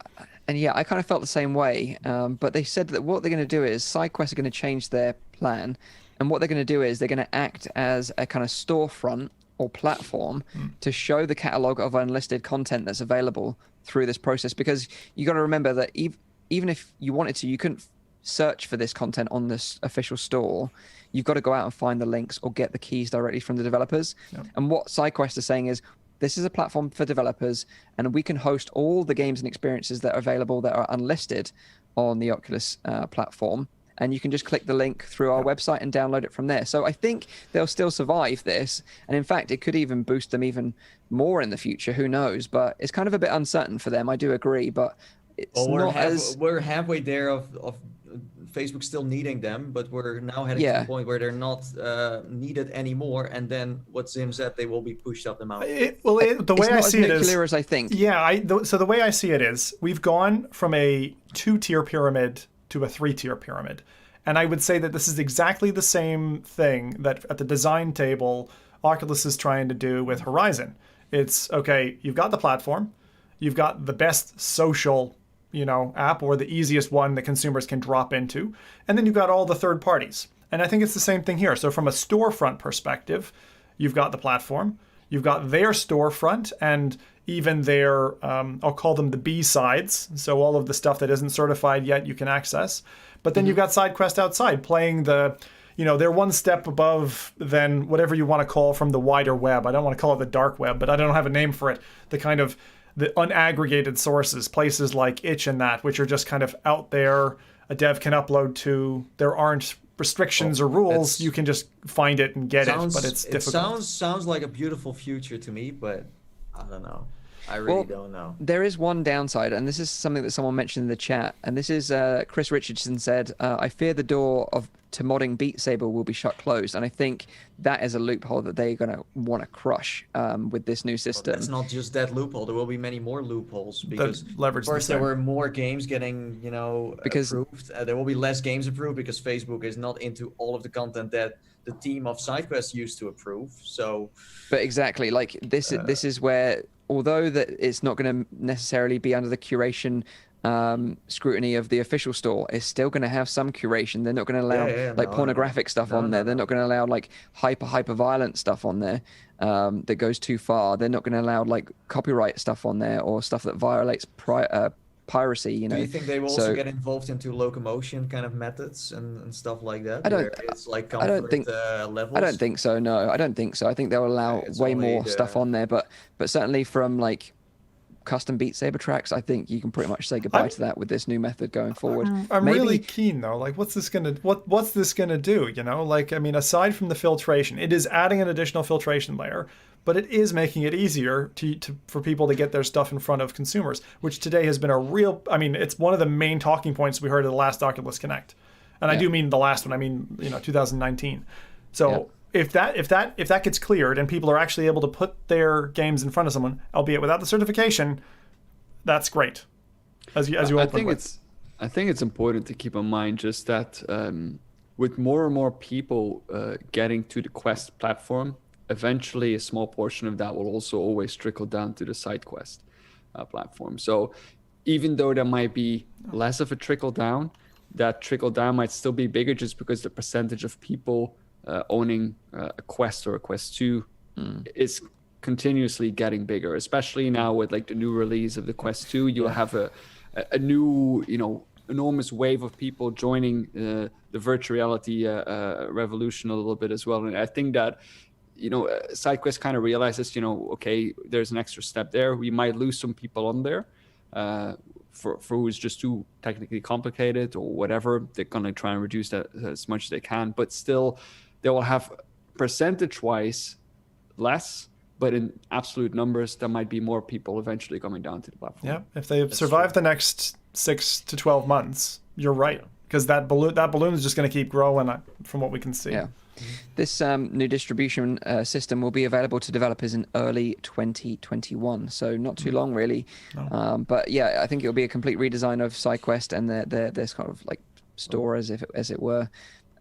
yeah, I kind of felt the same way, but they said that what they're going to do is SideQuest are going to change their plan, and what they're going to do is they're going to act as a kind of storefront or platform to show the catalog of unlisted content that's available through this process. Because you got to remember that even if you wanted to, you couldn't search for this content on this official store. You've got to go out and find the links or get the keys directly from the developers. Yep. And what SideQuest is saying is, this is a platform for developers, and we can host all the games and experiences that are available that are unlisted on the Oculus platform. And you can just click the link through our website and download it from there. So I think they'll still survive this. And in fact, it could even boost them even more in the future. Who knows? But it's kind of a bit uncertain for them. I do agree. But it's we're halfway there of Facebook still needing them, but we're now heading to the point where they're not needed anymore. And then what Zim said, they will be pushed up the mountain. The way I see it is, clear as I think. Yeah, so the way I see it is, we've gone from a 2-tier pyramid to a 3-tier pyramid. And I would say that this is exactly the same thing that at the design table, Oculus is trying to do with Horizon. It's, okay, you've got the platform, you've got the best social, app, or the easiest one that consumers can drop into, and then you've got all the third parties. And I think it's the same thing here. So from a storefront perspective, you've got the platform, you've got their storefront, and even their, I'll call them the B-sides, so all of the stuff that isn't certified yet you can access. But then you've got SideQuest outside playing the, they're one step above than whatever you want to call from the wider web. I don't want to call it the dark web, but I don't have a name for it. The kind of the unaggregated sources, places like Itch and that, which are just kind of out there, a dev can upload to. There aren't restrictions or rules. You can just find it and get it, but it's difficult. It sounds like a beautiful future to me, but I don't know. I really don't know. There is one downside, and this is something that someone mentioned in the chat, and this is Chris Richardson said, I fear the door to modding Beat Saber will be shut closed. And I think that is a loophole that they're going to want to crush with this new system. Well, it's not just that loophole. There will be many more loopholes because first there were more games getting, approved. There will be less games approved because Facebook is not into all of the content that the team of SideQuest used to approve. So, but exactly, like this is where, although that it's not going to necessarily be under the curation scrutiny of the official store, it's still going to have some curation. They're not going to allow pornographic stuff on there. They're not going to allow like hyper violent stuff on there that goes too far. They're not going to allow like copyright stuff on there or stuff that violates piracy. Do you think they will also get involved into locomotion kind of methods and stuff like that? It's like comfort levels? I don't think so. No, I don't think so. I think they'll allow way more stuff on there, but certainly from like custom Beat Saber tracks, I think you can pretty much say goodbye to that with this new method going forward. I'm really keen though. Like, what's this gonna do? Aside from the filtration, it is adding an additional filtration layer, but it is making it easier for people to get their stuff in front of consumers, which today has been it's one of the main talking points we heard at the last Oculus Connect, and I do mean the last one. I mean 2019. So. Yeah. If that gets cleared and people are actually able to put their games in front of someone, albeit without the certification, that's great. I think it's important to keep in mind just that with more and more people getting to the Quest platform, eventually a small portion of that will also always trickle down to the SideQuest platform. So even though there might be less of a trickle down, that trickle down might still be bigger just because the percentage of people owning a Quest or a Quest 2 is continuously getting bigger, especially now with like the new release of the Quest 2. You'll have a new, enormous wave of people joining the virtual reality revolution a little bit as well. And I think that, SideQuest kind of realizes, okay, there's an extra step there. We might lose some people on there for who's just too technically complicated or whatever. They're going to try and reduce that as much as they can, but still they will have percentage-wise less, but in absolute numbers, there might be more people eventually coming down to the platform. Yeah, if they survive the next 6 to 12 months, you're right, because that balloon is just going to keep growing from what we can see. Yeah. This new distribution system will be available to developers in early 2021, so not too long really. No. But yeah, I think it'll be a complete redesign of SideQuest and their kind of like store as it were.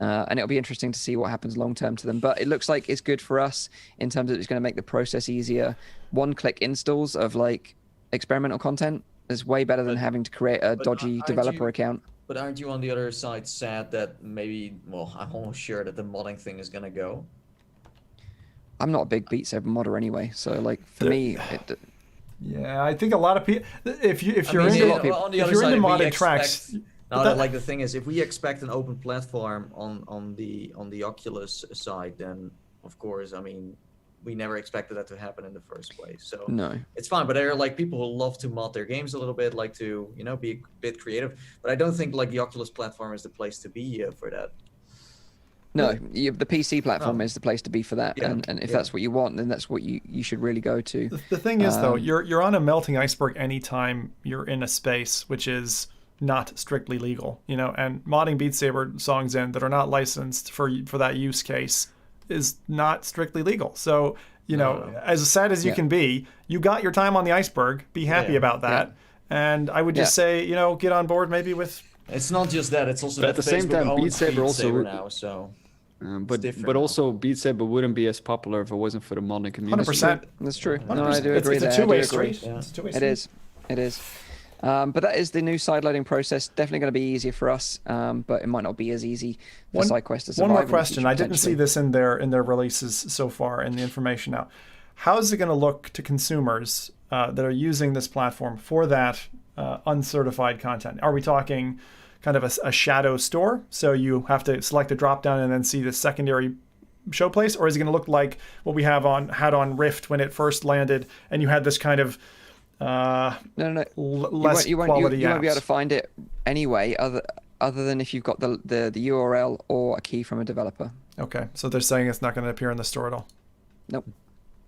And it'll be interesting to see what happens long term to them. But it looks like it's good for us in terms of it's going to make the process easier. One-click installs of like experimental content is way better than having to create a dodgy developer account. But aren't you on the other side sad that maybe, well, I'm almost sure that the modding thing is going to go? I'm not a big Beat Saber modder anyway, so like for me, yeah, I think a lot of people. If you're into modded tracks. No, like the thing is, if we expect an open platform on the Oculus side, then of course, I mean, we never expected that to happen in the first place. So no, it's fine. But there are like people who love to mod their games a little bit, like to be a bit creative. But I don't think like the Oculus platform is the place to be for that. No, the PC platform is the place to be for that, and if that's what you want, then that's what you should really go to. The thing is, though, you're on a melting iceberg anytime you're in a space which is not strictly legal, and modding Beat Saber songs in that are not licensed for that use case is not strictly legal. So, as sad as you can be, you got your time on the iceberg. Be happy about that. Yeah. And I would just say, get on board maybe with. It's not just that; it's also but at the same time, Beat Saber also now. So. But also Beat Saber wouldn't be as popular if it wasn't for the modding community. 100%. That's true. 100%. No, I do agree. It's a two-way street. Yeah. It is. But that is the new side loading process. Definitely going to be easier for us, but it might not be as easy for SideQuest to survive. One more question. I didn't see this in their releases so far in the information now. How is it going to look to consumers that are using this platform for that uncertified content? Are we talking kind of a shadow store, so you have to select a drop down and then see the secondary showplace, or is it going to look like what we had on Rift when it first landed, and you had this kind of less you quality you won't be apps? able to find it anyway, other than if you've got the URL or a key from a developer. Okay, so they're saying it's not going to appear in the store at all. Nope.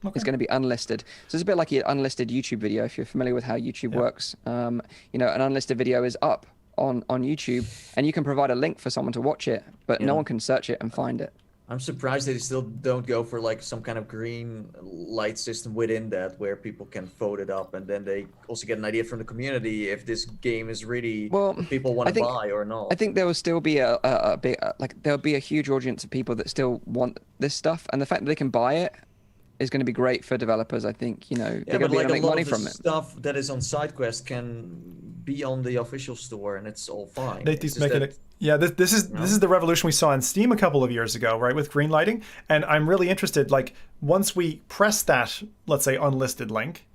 Okay. It's going to be unlisted. So it's a bit like an unlisted YouTube video. If you're familiar with how YouTube works, an unlisted video is up on YouTube, and you can provide a link for someone to watch it, but no one can search it and find it. I'm surprised they still don't go for like some kind of green light system within that, where people can vote it up, and then they also get an idea from the community if this game is really what people want to buy or not. I think there will still be a big there'll be a huge audience of people that still want this stuff, and the fact that they can buy it is going to be great for developers. I think they're going to be able to make money from it. Stuff that is on SideQuest can be on the official store, and it's all fine. This is the revolution we saw on Steam a couple of years ago, right, with green lighting. And I'm really interested, like, once we press that, let's say, unlisted link,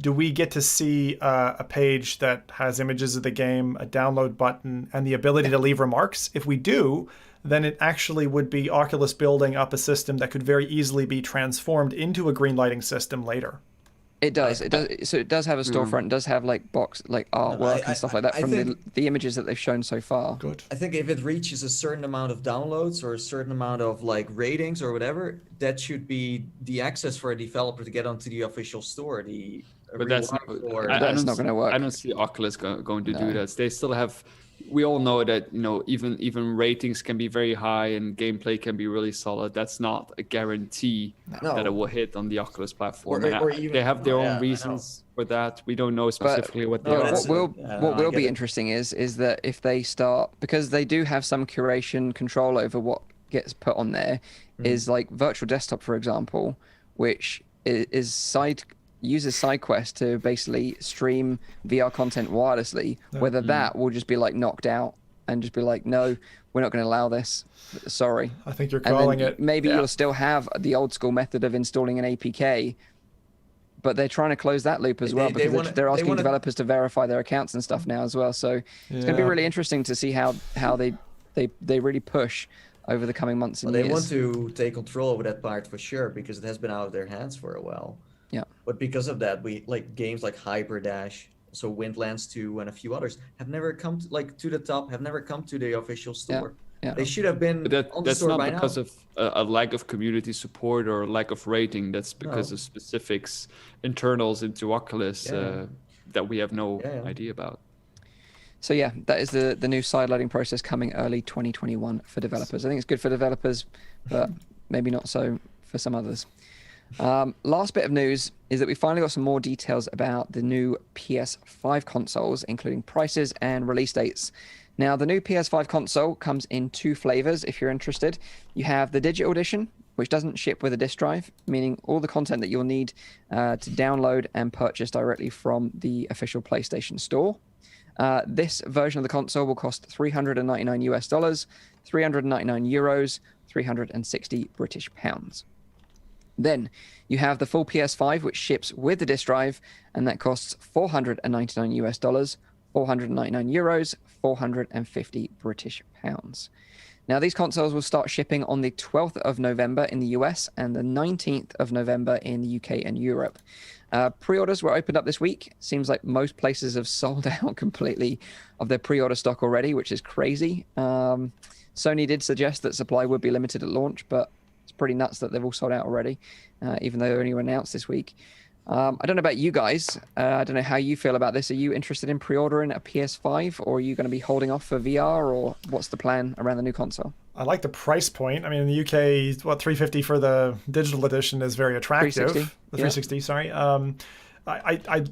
do we get to see a page that has images of the game, a download button, and the ability to leave remarks? If we do, then it actually would be Oculus building up a system that could very easily be transformed into a green lighting system later. It does. So it does have a storefront. It does have like artwork and stuff like that from the images that they've shown so far. Good. I think if it reaches a certain amount of downloads or a certain amount of like ratings or whatever, that should be the access for a developer to get onto the official store. But that's not going to work. I don't see Oculus going to do that. They still have. We all know that even ratings can be very high and gameplay can be really solid. That's not a guarantee that it will hit on the Oculus platform. They have their own reasons for that. We don't know specifically what they are. What will be interesting is that if they start, because they do have some curation control over what gets put on there, is like Virtual Desktop, for example, which uses SideQuest to basically stream VR content wirelessly, whether that will just be like knocked out and just be like, no, we're not going to allow this. Sorry. I think you're calling it. Maybe you'll still have the old school method of installing an APK, but they're trying to close that loop as well, because they're asking developers to verify their accounts and stuff now as well. So it's going to be really interesting to see how they really push over the coming months and years. They want to take control over that part for sure, because it has been out of their hands for a while. Yeah. But because of that, we like games like Hyperdash, so Windlands 2 and a few others have never come to the top, have never come to the official store. Yeah. They should have been on the store by now. That's not because of a lack of community support or a lack of rating. That's because of specifics, internals into Oculus that we have no idea about. So yeah, that is the new side loading process coming early 2021 for developers. I think it's good for developers, but maybe not so for some others. Last bit of news is that we finally got some more details about the new PS5 consoles, including prices and release dates. Now, the new PS5 console comes in 2 flavors if you're interested. You have the digital edition, which doesn't ship with a disc drive, meaning all the content that you'll need to download and purchase directly from the official PlayStation Store. This version of the console will cost $399 US, 399 euros, 360 British pounds. Then you have the full PS5, which ships with the disc drive, and that costs $499 US, 499 euros, 450 British pounds. Now, these consoles will start shipping on the 12th of November in the US and the 19th of November in the UK and Europe. Pre-orders were opened up this week. Seems like most places have sold out completely of their pre-order stock already, which is crazy. Sony did suggest that supply would be limited at launch, but it's pretty nuts that they've all sold out already, even though they only were announced this week. I don't know about you guys. I don't know how you feel about this. Are you interested in pre-ordering a PS5, or are you going to be holding off for VR, or what's the plan around the new console? I like the price point. I mean, in the UK, $350 for the digital edition is very attractive. 360, the 360, sorry.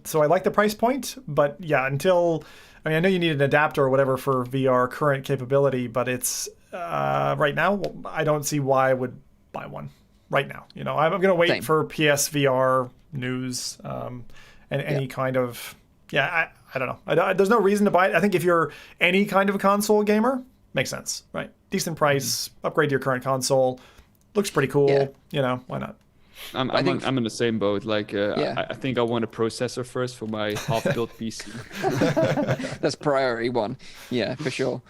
So I like the price point, but yeah, I know you need an adapter or whatever for VR current capability, but it's right now, I don't see why I would buy one right now. I'm going to wait for PSVR news and any kind of, I don't know. There's no reason to buy it. I think if you're any kind of a console gamer, makes sense, right? Decent price, upgrade to your current console, looks pretty cool. Why not? I'm in the same boat. I think I want a processor first for my half-built PC. That's priority one. Yeah, for sure.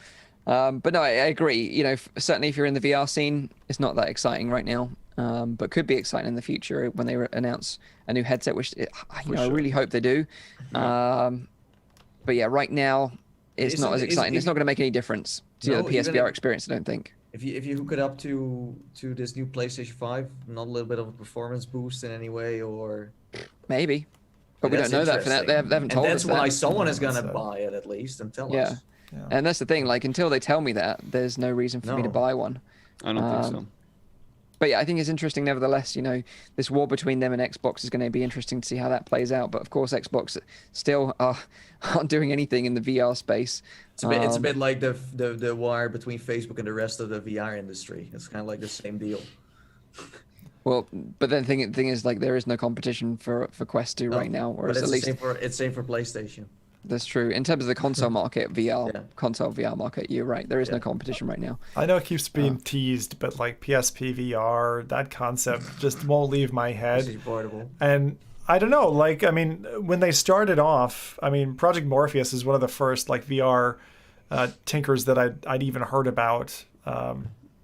But no, I agree. Certainly if you're in the VR scene, it's not that exciting right now. But could be exciting in the future when they announce a new headset, which I really hope they do. But yeah, right now it's not as exciting. It's not going to make any difference to the PSVR experience, I don't think. If you hook it up to this new PlayStation 5, not a little bit of a performance boost in any way, or maybe, but we don't know that for that. They haven't told us. That's why someone is gonna buy it at least and tell us. Yeah, and that's the thing. Until they tell me that, there's no reason for me to buy one. I don't think so. But yeah, I think it's interesting nevertheless. This war between them and Xbox is going to be interesting to see how that plays out. But of course, Xbox still aren't doing anything in the VR space. It's a bit like the war between Facebook and the rest of the VR industry. It's kind of like the same deal. Well, but then the thing is, there is no competition for Quest 2 right now, or but at least it's same for PlayStation. That's true. In terms of the console market, console VR market, you're right. There is no competition right now. I know it keeps being teased, but PSP VR, that concept just won't leave my head. It's portable. And I don't know, when they started off, Project Morpheus is one of the first VR tinkers that I'd even heard about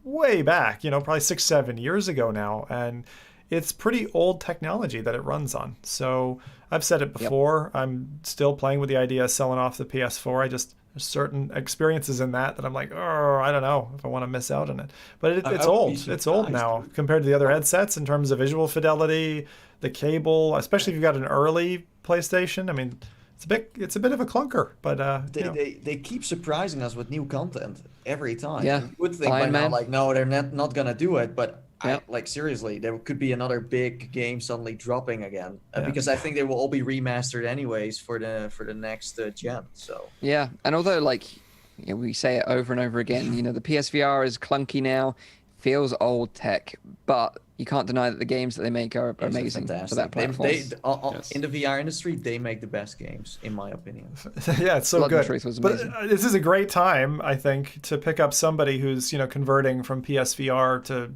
way back, probably 6-7 years ago now. And it's pretty old technology that it runs on. So I've said it before. Yep. I'm still playing with the idea of selling off the PS4. There's certain experiences in that I'm like, oh, I don't know if I want to miss out on it. But it's old. It's old now compared to the other headsets in terms of visual fidelity, the cable, especially if you've got an early PlayStation. It's a bit of a clunker, but they keep surprising us with new content every time. Yeah, you would think by now, no, they're not gonna do it, but. Seriously, there could be another big game suddenly dropping again because I think they will all be remastered anyways for the next gen. So yeah, and although we say it over and over again, the PSVR is clunky now, feels old tech, but you can't deny that the games that they make are amazing for that platform. In the VR industry, they make the best games, in my opinion. Yeah, it's so Blood good. and Truth was amazing. But this is a great time, I think, to pick up somebody who's converting from PSVR to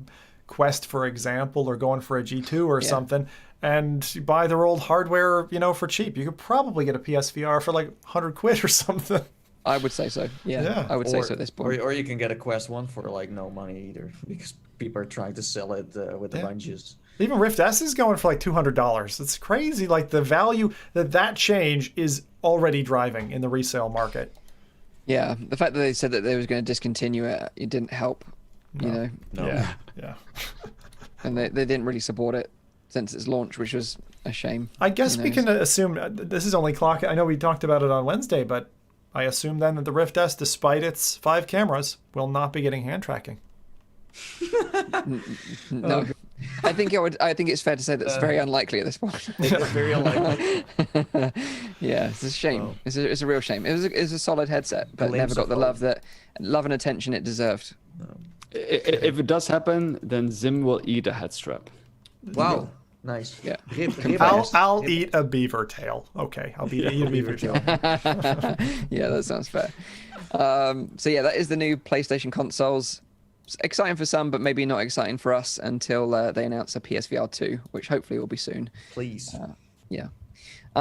Quest, for example, or going for a G2 or something, and buy their old hardware, for cheap. You could probably get a PSVR for £100 or something. I would say so. Yeah. I would say so at this point. Or you can get a Quest 1 for no money either, because people are trying to sell it with the bunches. Even Rift S is going for $200. It's crazy. The value that change is already driving in the resale market. Yeah, the fact that they said that they was going to discontinue it didn't help. No. Yeah. And they didn't really support it since its launch, which was a shame. I guess we can assume this is only clock. I know we talked about it on Wednesday, but I assume then that the Rift S, despite its 5 cameras, will not be getting hand tracking. No. I think it's fair to say that's very unlikely at this point. It's very unlikely. Yeah, it's a shame. Oh. It's a real shame. It was a solid headset, but never got the love and attention it deserved. If it does happen, then Zim will eat a head strap. Wow. Nice. Yeah. I'll eat a beaver tail. Okay, I'll eat a beaver tail. Yeah, that sounds fair. So yeah, that is the new PlayStation consoles. It's exciting for some, but maybe not exciting for us until they announce a PSVR 2, which hopefully will be soon. Please. Yeah.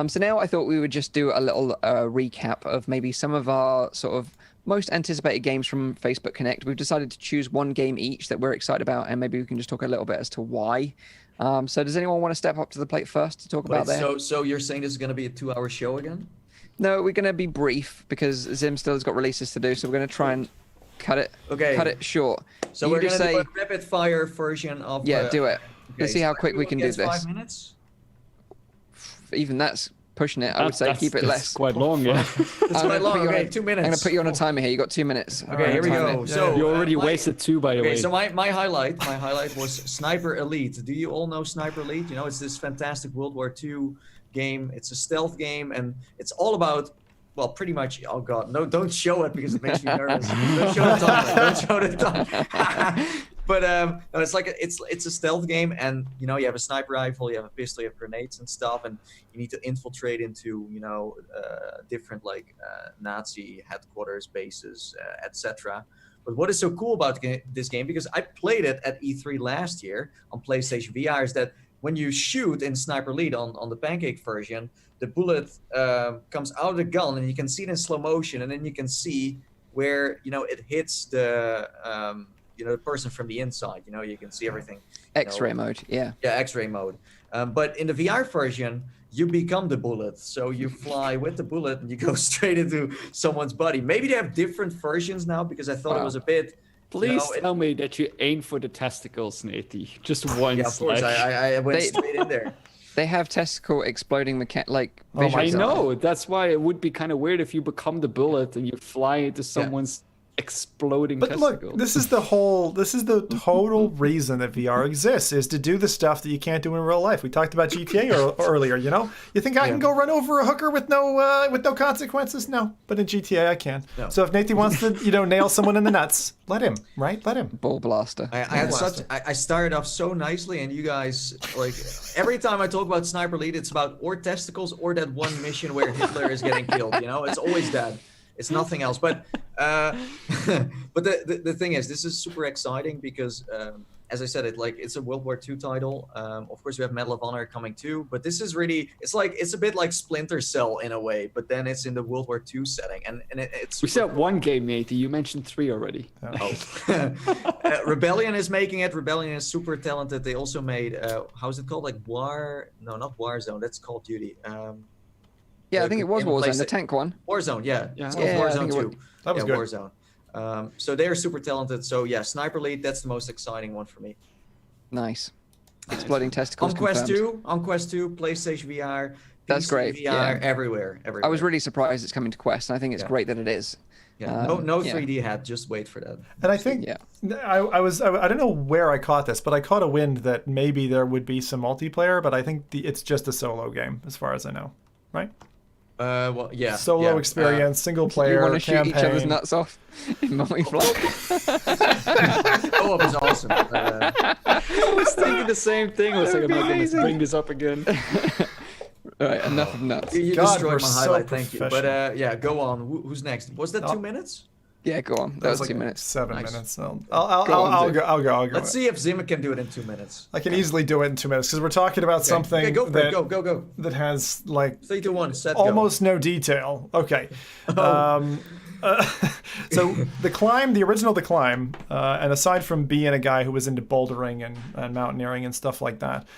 So now I thought we would just do a little recap of maybe some of our sort of most anticipated games from Facebook Connect. We've decided to choose one game each that we're excited about, and maybe we can just talk a little bit as to why. So does anyone want to step up to the plate first to talk about that? So you're saying this is going to be a 2-hour show again? No, we're going to be brief because Zim still has got releases to do, so we're going to try and cut it short. So we're going to do a rapid fire version of... Yeah, do it. Let's see how quick we can do this. 5 minutes? Even that's pushing it. I would say keep it less. Quite long, yeah. It's quite long. Okay, 2 minutes. I'm going to put you on a timer here. You got 2 minutes. Okay, here we go. So you already wasted 2, by the way. Okay, so my highlight was Sniper Elite. Do you all know Sniper Elite? You know, it's this fantastic World War II game. It's a stealth game, and it's all about... Well, pretty much. Oh God, no! Don't show it because it makes me nervous. Don't show the timer. Don't show the timer. But no, it's like it's a stealth game, and you know you have a sniper rifle, you have a pistol, you have grenades and stuff, and you need to infiltrate into different Nazi headquarters, bases, etc. But what is so cool about this game, because I played it at E3 last year on PlayStation VR, is that when you shoot in Sniper Elite on the pancake version, the bullet comes out of the gun and you can see it in slow motion, and then you can see where it hits the the person from the inside. You can see everything. X-ray mode, yeah. Yeah, X-ray mode. But in the VR version, you become the bullet, so you fly with the bullet and you go straight into someone's body. Maybe they have different versions now, because I thought it was a bit. Please tell me that you aim for the testicles, Nathy. Just once. Yeah, of course. I went straight in there. They have testicle exploding visuals. I know. That's why it would be kind of weird if you become the bullet and you fly into someone's exploding testicle. Look, this is the total reason that VR exists, is to do the stuff that you can't do in real life. We talked about GTA earlier. You think I can go run over a hooker with no consequences? No, but in GTA I can. No. So if Nathan wants to nail someone in the nuts, let him. Ball blaster. I started off so nicely, and you guys, every time I talk about Sniper Elite, it's about or testicles or that one mission where Hitler is getting killed. It's always that. It's nothing else. But the thing is, this is super exciting because, as I said, it's a World War II title. Of course, we have Medal of Honor coming too. But this is really, it's a bit like Splinter Cell in a way, but then it's in the World War II setting, and it's. We said one game, Nate. You mentioned 3 already. Oh. Rebellion is making it. Rebellion is super talented. They also made how's it called? No, not Warzone. That's Call of Duty. Yeah, I think it was Warzone, the tank one. Warzone, yeah. Yeah, Warzone too. That was good. Warzone. So they're super talented. So yeah, Sniper Elite, that's the most exciting one for me. Nice. Exploding testicles. On Quest 2, PlayStation VR. PC That's great. VR, everywhere. I was really surprised it's coming to Quest, and I think it's great that it is. Yeah, no 3D hat. Just wait for that. And I think I don't know where I caught this, but I caught a wind that maybe there would be some multiplayer, but I think it's just a solo game as far as I know, right? Well, yeah. Solo experience, single player, you want to campaign. shoot each other's nuts off in multiplayer. Co-op is awesome. I was thinking the same thing. I was like, I'm not going to bring this up again. All right, enough of nuts. You destroyed my highlight, thank you. But yeah, go on. Who's next? Was that 2 minutes? Yeah, go on. That was 2 minutes. 7 minutes. So I'll go. Let's see if Zima can do it in 2 minutes. I can easily do it in 2 minutes because we're talking about something go that has 3, 2, 1. Set. Almost no detail. Okay. So the original The Climb, and aside from being a guy who was into bouldering and mountaineering and stuff like that,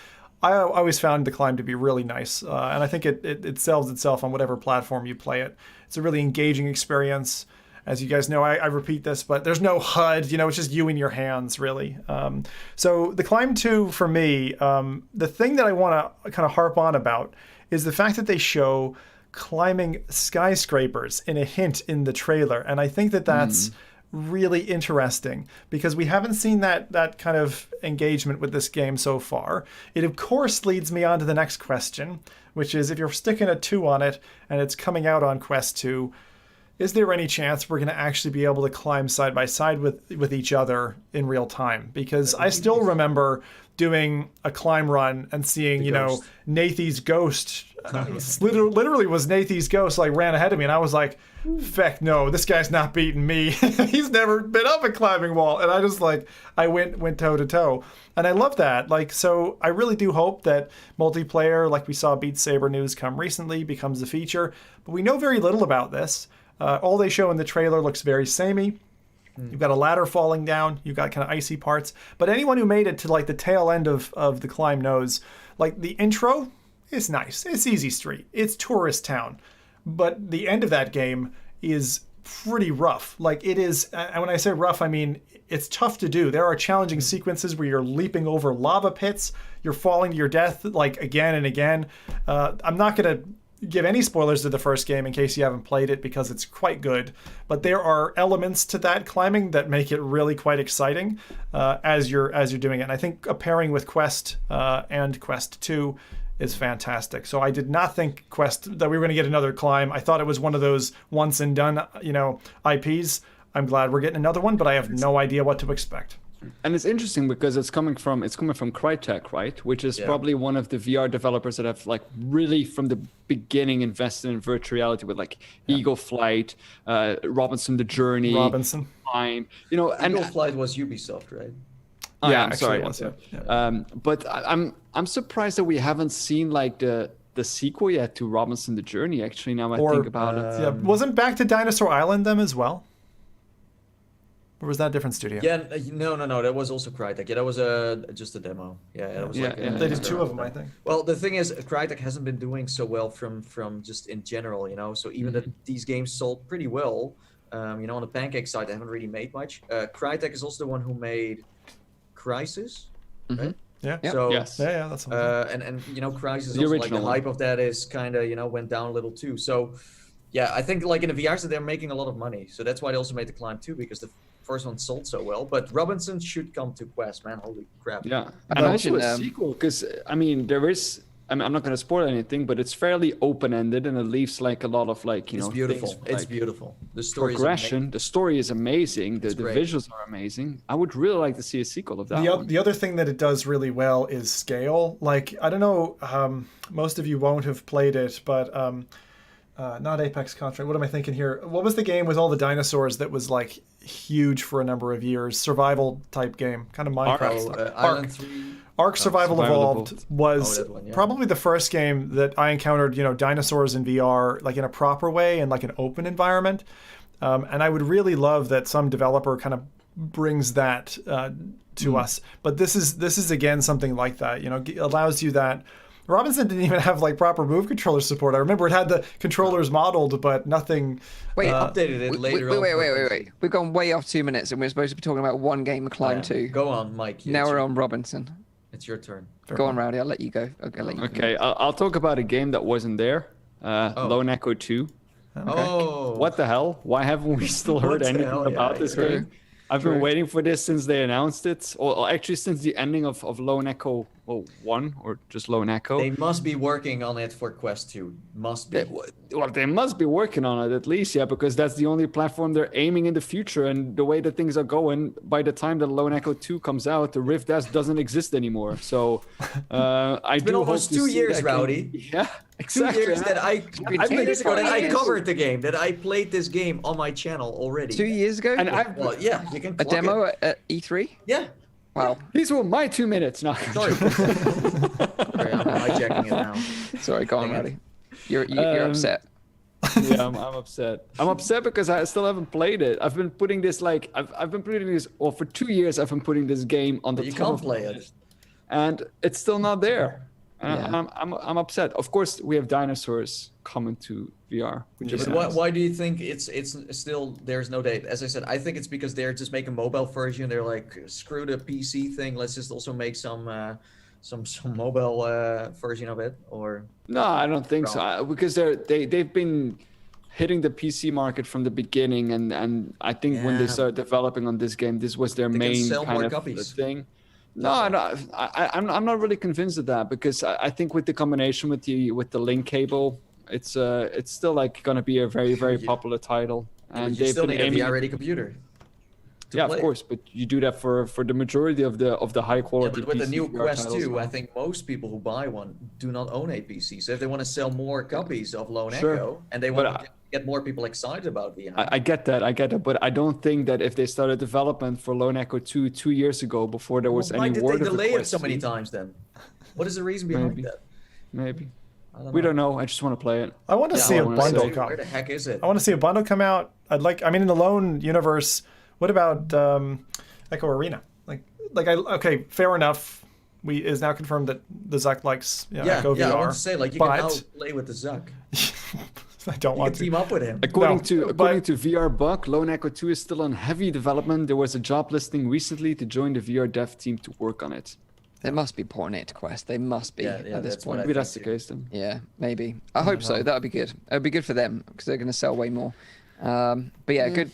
I always found The Climb to be really nice, and I think it sells itself on whatever platform you play it. It's a really engaging experience. As you guys know, I repeat this, but there's no HUD, it's just you and your hands, really. So The Climb 2, for me, the thing that I want to kind of harp on about is the fact that they show climbing skyscrapers in a hint in the trailer. And I think that that's really interesting because we haven't seen that kind of engagement with this game so far. It, of course, leads me on to the next question, which is if you're sticking a 2 on it and it's coming out on Quest 2, is there any chance we're going to actually be able to climb side by side with each other in real time? Because I still remember doing a climb run and seeing, Nathy's ghost. Literally was Nathy's ghost, like ran ahead of me, and I was like, "Feck no, this guy's not beating me. He's never been up a climbing wall." And I just I went toe to toe, and I love that. So I really do hope that multiplayer, like we saw Beat Saber news come recently, becomes a feature. But we know very little about this. All they show in the trailer looks very samey. You've got a ladder falling down. You've got kind of icy parts. But anyone who made it to the tail end of the climb knows, the intro is nice. It's easy street. It's tourist town. But the end of that game is pretty rough. It is, and when I say rough, I mean it's tough to do. There are challenging sequences where you're leaping over lava pits. You're falling to your death again and again. I'm not going to give any spoilers to the first game in case you haven't played it because it's quite good, but there are elements to that climbing that make it really quite exciting as you're doing it. And I think a pairing with Quest and Quest 2 is fantastic. So I did not think that we were going to get another climb. I thought it was one of those once and done IPs. I'm glad we're getting another one, but I have no idea what to expect. And it's interesting because it's coming from Crytek, right? Which is probably one of the VR developers that have really from the beginning invested in virtual reality with Eagle Flight, Robinson the Journey, Climb. Eagle Flight was Ubisoft, right? I'm sorry. But I'm surprised that we haven't seen the sequel yet to Robinson the Journey. Actually, now I think about it. Wasn't Back to Dinosaur Island them as well? Or was that a different studio? Yeah, no. That was also Crytek. Yeah, that was just a demo. Yeah, that was they did 2 of them, I think. Well, the thing is, Crytek hasn't been doing so well from just in general, So even that these games sold pretty well, on the Pancake side, they haven't really made much. Crytek is also the one who made Crysis, right? Yeah. So yes. Yeah, that's and Crysis also the hype of that is kind of went down a little too. So yeah, I think in the VR set they're making a lot of money, so that's why they also made the Climb 2 because the first one sold so well. But Robinson should come to Quest, man. Holy crap! Yeah, and also a sequel because there is. I'm not going to spoil anything, but it's fairly open-ended and it leaves a lot of It's beautiful. Things, it's beautiful. The story progression. The story is amazing. The visuals are amazing. I would really like to see a sequel of that. The other thing that it does really well is scale. I don't know. Most of you won't have played it, but. Not Apex Contract. What am I thinking here? What was the game with all the dinosaurs that was huge for a number of years? Survival type game, kind of Minecraft stuff. Island 3. Ark Survival Evolved was probably the first game that I encountered, dinosaurs in VR in a proper way and an open environment. And I would really love that some developer kind of brings that to us. But this is again something like that. Allows you that. Robinson didn't even have proper move controller support. I remember it had the controllers modeled, but nothing. Wait, updated it later. Wait. We've gone way off 2 minutes, and we're supposed to be talking about one game, Climb 2. Go on, Mike. Now we're on Robinson. It's your turn. Go on, Rowdy. I'll let you go. Okay, I'll talk about a game that wasn't there. Lone Echo 2. Okay. Oh. What the hell? Why haven't we still heard anything about this game? I've been waiting for this since they announced it, or actually since the ending of Lone Echo 1, or just Lone Echo. They must be working on it for Quest 2. Must be. They must be working on it at least, because that's the only platform they're aiming in the future. And the way that things are going, by the time that Lone Echo 2 comes out, the Rift S doesn't exist anymore. So it's been almost 2 years, Rowdy. Yeah. Exactly. 2 years that 2 years ago that I covered the game, that I played this game on my channel already. 2 years ago? And you can a demo at E3? Yeah. Wow. These were my 2 minutes. No. Sorry. Sorry, I'm hijacking it now. Sorry, go on, Rowdy. You're upset. Yeah, I'm upset. I'm upset because I still haven't played it. I've been putting this I've been putting this, or for 2 years I've been putting this game on the you top can't of play my it. list. And it's still not there. Yeah. I'm upset. Of course, we have dinosaurs coming to VR. Which is nice. Why do you think it's still there's no date? As I said, I think it's because they're just making a mobile version. They're like, screw the PC thing. Let's just also make some some mobile version of it, or? No, I don't think so. Because they've been hitting the PC market from the beginning, and I think when they started developing on this game, this was their main kind of thing. No, I'm not really convinced of that, because I think with the combination with the link cable, it's still like going to be a very, very popular title. And you still need a VR-ready computer. Yeah, of course, but you do that for the majority of the high quality. Yeah, but with PC the new VR Quest 2, now. I think most people who buy one do not own a PC. So if they want to sell more copies of Lone Sure. Echo and they want to get more people excited about VR, I get that, but I don't think that if they started development for Lone Echo 2 years ago, before there was any word of why did they the delay it Quest so many 2, times then? What is the reason behind that? Maybe. We don't know. I just want to play it. I want to see a bundle come. Where the heck is it? I want to see a bundle come out. In the Lone universe, what about Echo Arena? Okay, fair enough. Is now confirmed that the Zuck likes Echo VR. I want to say, like, you can now play with the Zuck. I don't want to team up with him. According to VR Bug, Lone Echo 2 is still on heavy development. There was a job listing recently to join the VR dev team to work on it. They must be porting it to Quest. They must be at this point. Maybe that's the case then. Yeah, maybe. I hope so. That would be good. It would be good for them because they're going to sell way more. But yeah, good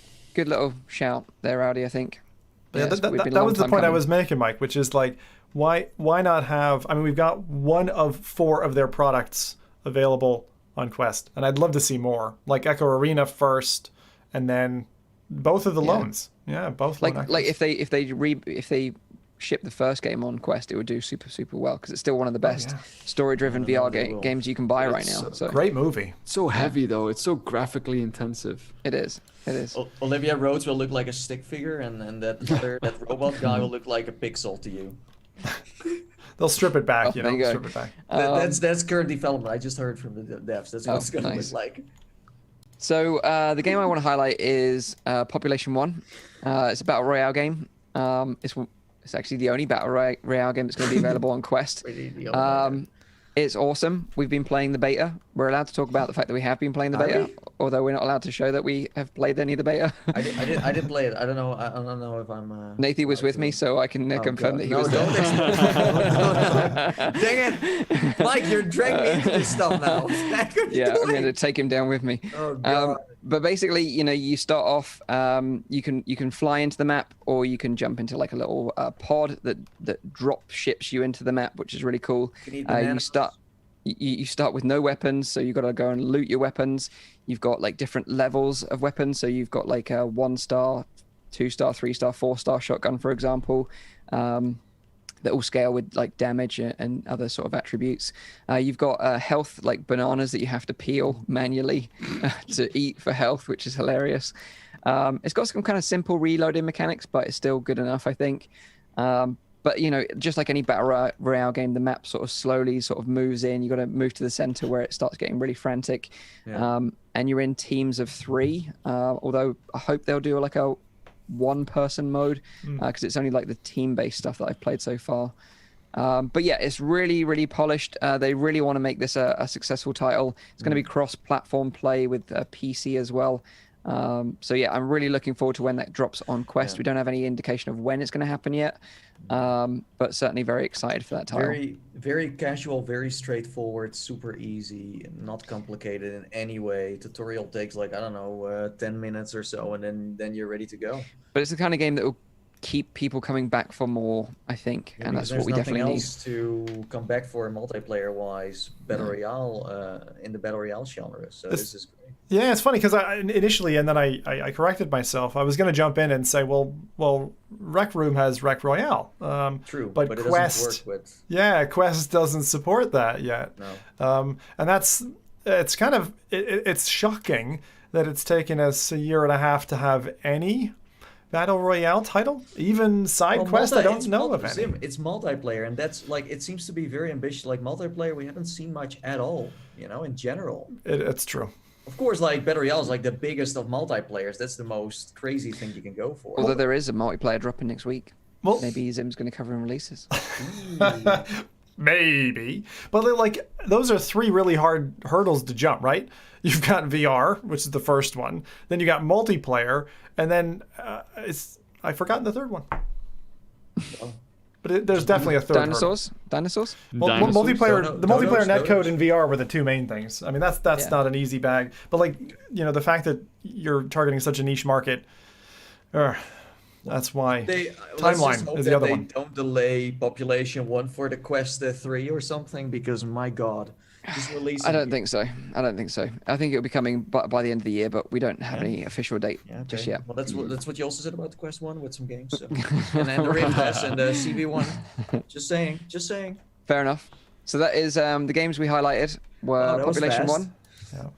little shout there, Rowdy, I think. Yeah, that was the point I was making, Mike, which is like, why not have... I mean, we've got one of 4 of their products available on Quest, and I'd love to see more. Like Echo Arena first, and then both of the loans. Yeah, both. Like if they ship the first game on Quest, it would do super, super well because it's still one of the best story-driven VR games you can buy right now. So great movie. It's so heavy though. It's so graphically intensive. It is. Olivia Rhodes will look like a stick figure, and that robot guy will look like a pixel to you. They'll strip it back, strip it back. That's current development. I just heard from the devs. That's what it's going to look like. So the game I want to highlight is Population 1. It's a battle royale game. It's actually the only battle royale game that's going to be available on Quest. It's awesome. We've been playing the beta. We're allowed to talk about the fact that we have been playing the beta, although we're not allowed to show that we have played any of the beta. I did play it. I don't know if I'm. Nathan was with me, so I can confirm that he was there. Dang it, Mike! You're dragging me into this stuff now. Yeah, I'm going to take him down with me. Oh God. But basically, you start off. You can fly into the map, or you can jump into like a little pod that drop ships you into the map, which is really cool. You start with no weapons, so you've got to go and loot your weapons. You've got like different levels of weapons, so you've got like a 1-star, 2-star, 3-star, 4-star shotgun, for example, that all scale with like damage and other sort of attributes. You've got health, like bananas that you have to peel manually to eat for health, which is hilarious. It's got some kind of simple reloading mechanics, but it's still good enough, I think. But, just like any battle royale game, the map sort of slowly sort of moves in. You got to move to the center where it starts getting really frantic. Yeah. And you're in teams of 3, although I hope they'll do like a 1-person mode because it's only like the team-based stuff that I've played so far. But yeah, it's really, really polished. They really want to make this a successful title. It's going to be cross-platform play with PC as well. So yeah, I'm really looking forward to when that drops on Quest. We don't have any indication of when it's going to happen yet, but certainly very excited for that title. Very, very casual, very straightforward, super easy, not complicated in any way. Tutorial takes like, I don't know, 10 minutes or so, and then you're ready to go. But it's the kind of game that will keep people coming back for more, I think, and that's what we definitely need. There's nothing else to come back for multiplayer-wise, battle royale in the battle royale genre. So this is great. Yeah, it's funny because I initially, and then I corrected myself. I was going to jump in and say, well, Rec Room has Rec Royale. True, but it Quest, doesn't work with. Yeah, Quest doesn't support that yet. No. And it's kind of it's shocking that it's taken us a year and a half to have any battle royale title, even side quest. I don't know of any. It's multiplayer, and that's like it seems to be very ambitious. Like multiplayer, we haven't seen much at all. In general. It's true. Of course, like Battle Royale is like the biggest of multiplayers. That's the most crazy thing you can go for. Although there is a multiplayer dropping next week. Well, maybe Zim's going to cover in releases. Maybe. But like those are 3 really hard hurdles to jump, right? You've got VR, which is the first one. Then you got multiplayer, and then I've forgotten the third one. But there's definitely a third Dinosaurs? hurdle. Dinosaurs? Well, Dinosaurs? multiplayer, the multiplayer Dodos. netcode and VR were the two main things. I mean, that's not an easy bag. But like, the fact that you're targeting such a niche market, that's why. Timeline is the other one. They don't delay Population 1 for the Quest 3 or something, because my God, just releasing. I don't think so. I think it'll be coming by the end of the year, but we don't have any official date just yet. Well, that's what you also said about the Quest 1 with some games. So. And then the Rift S and the CV1. Just saying. Fair enough. So that is the games we highlighted were that was Population fast. 1.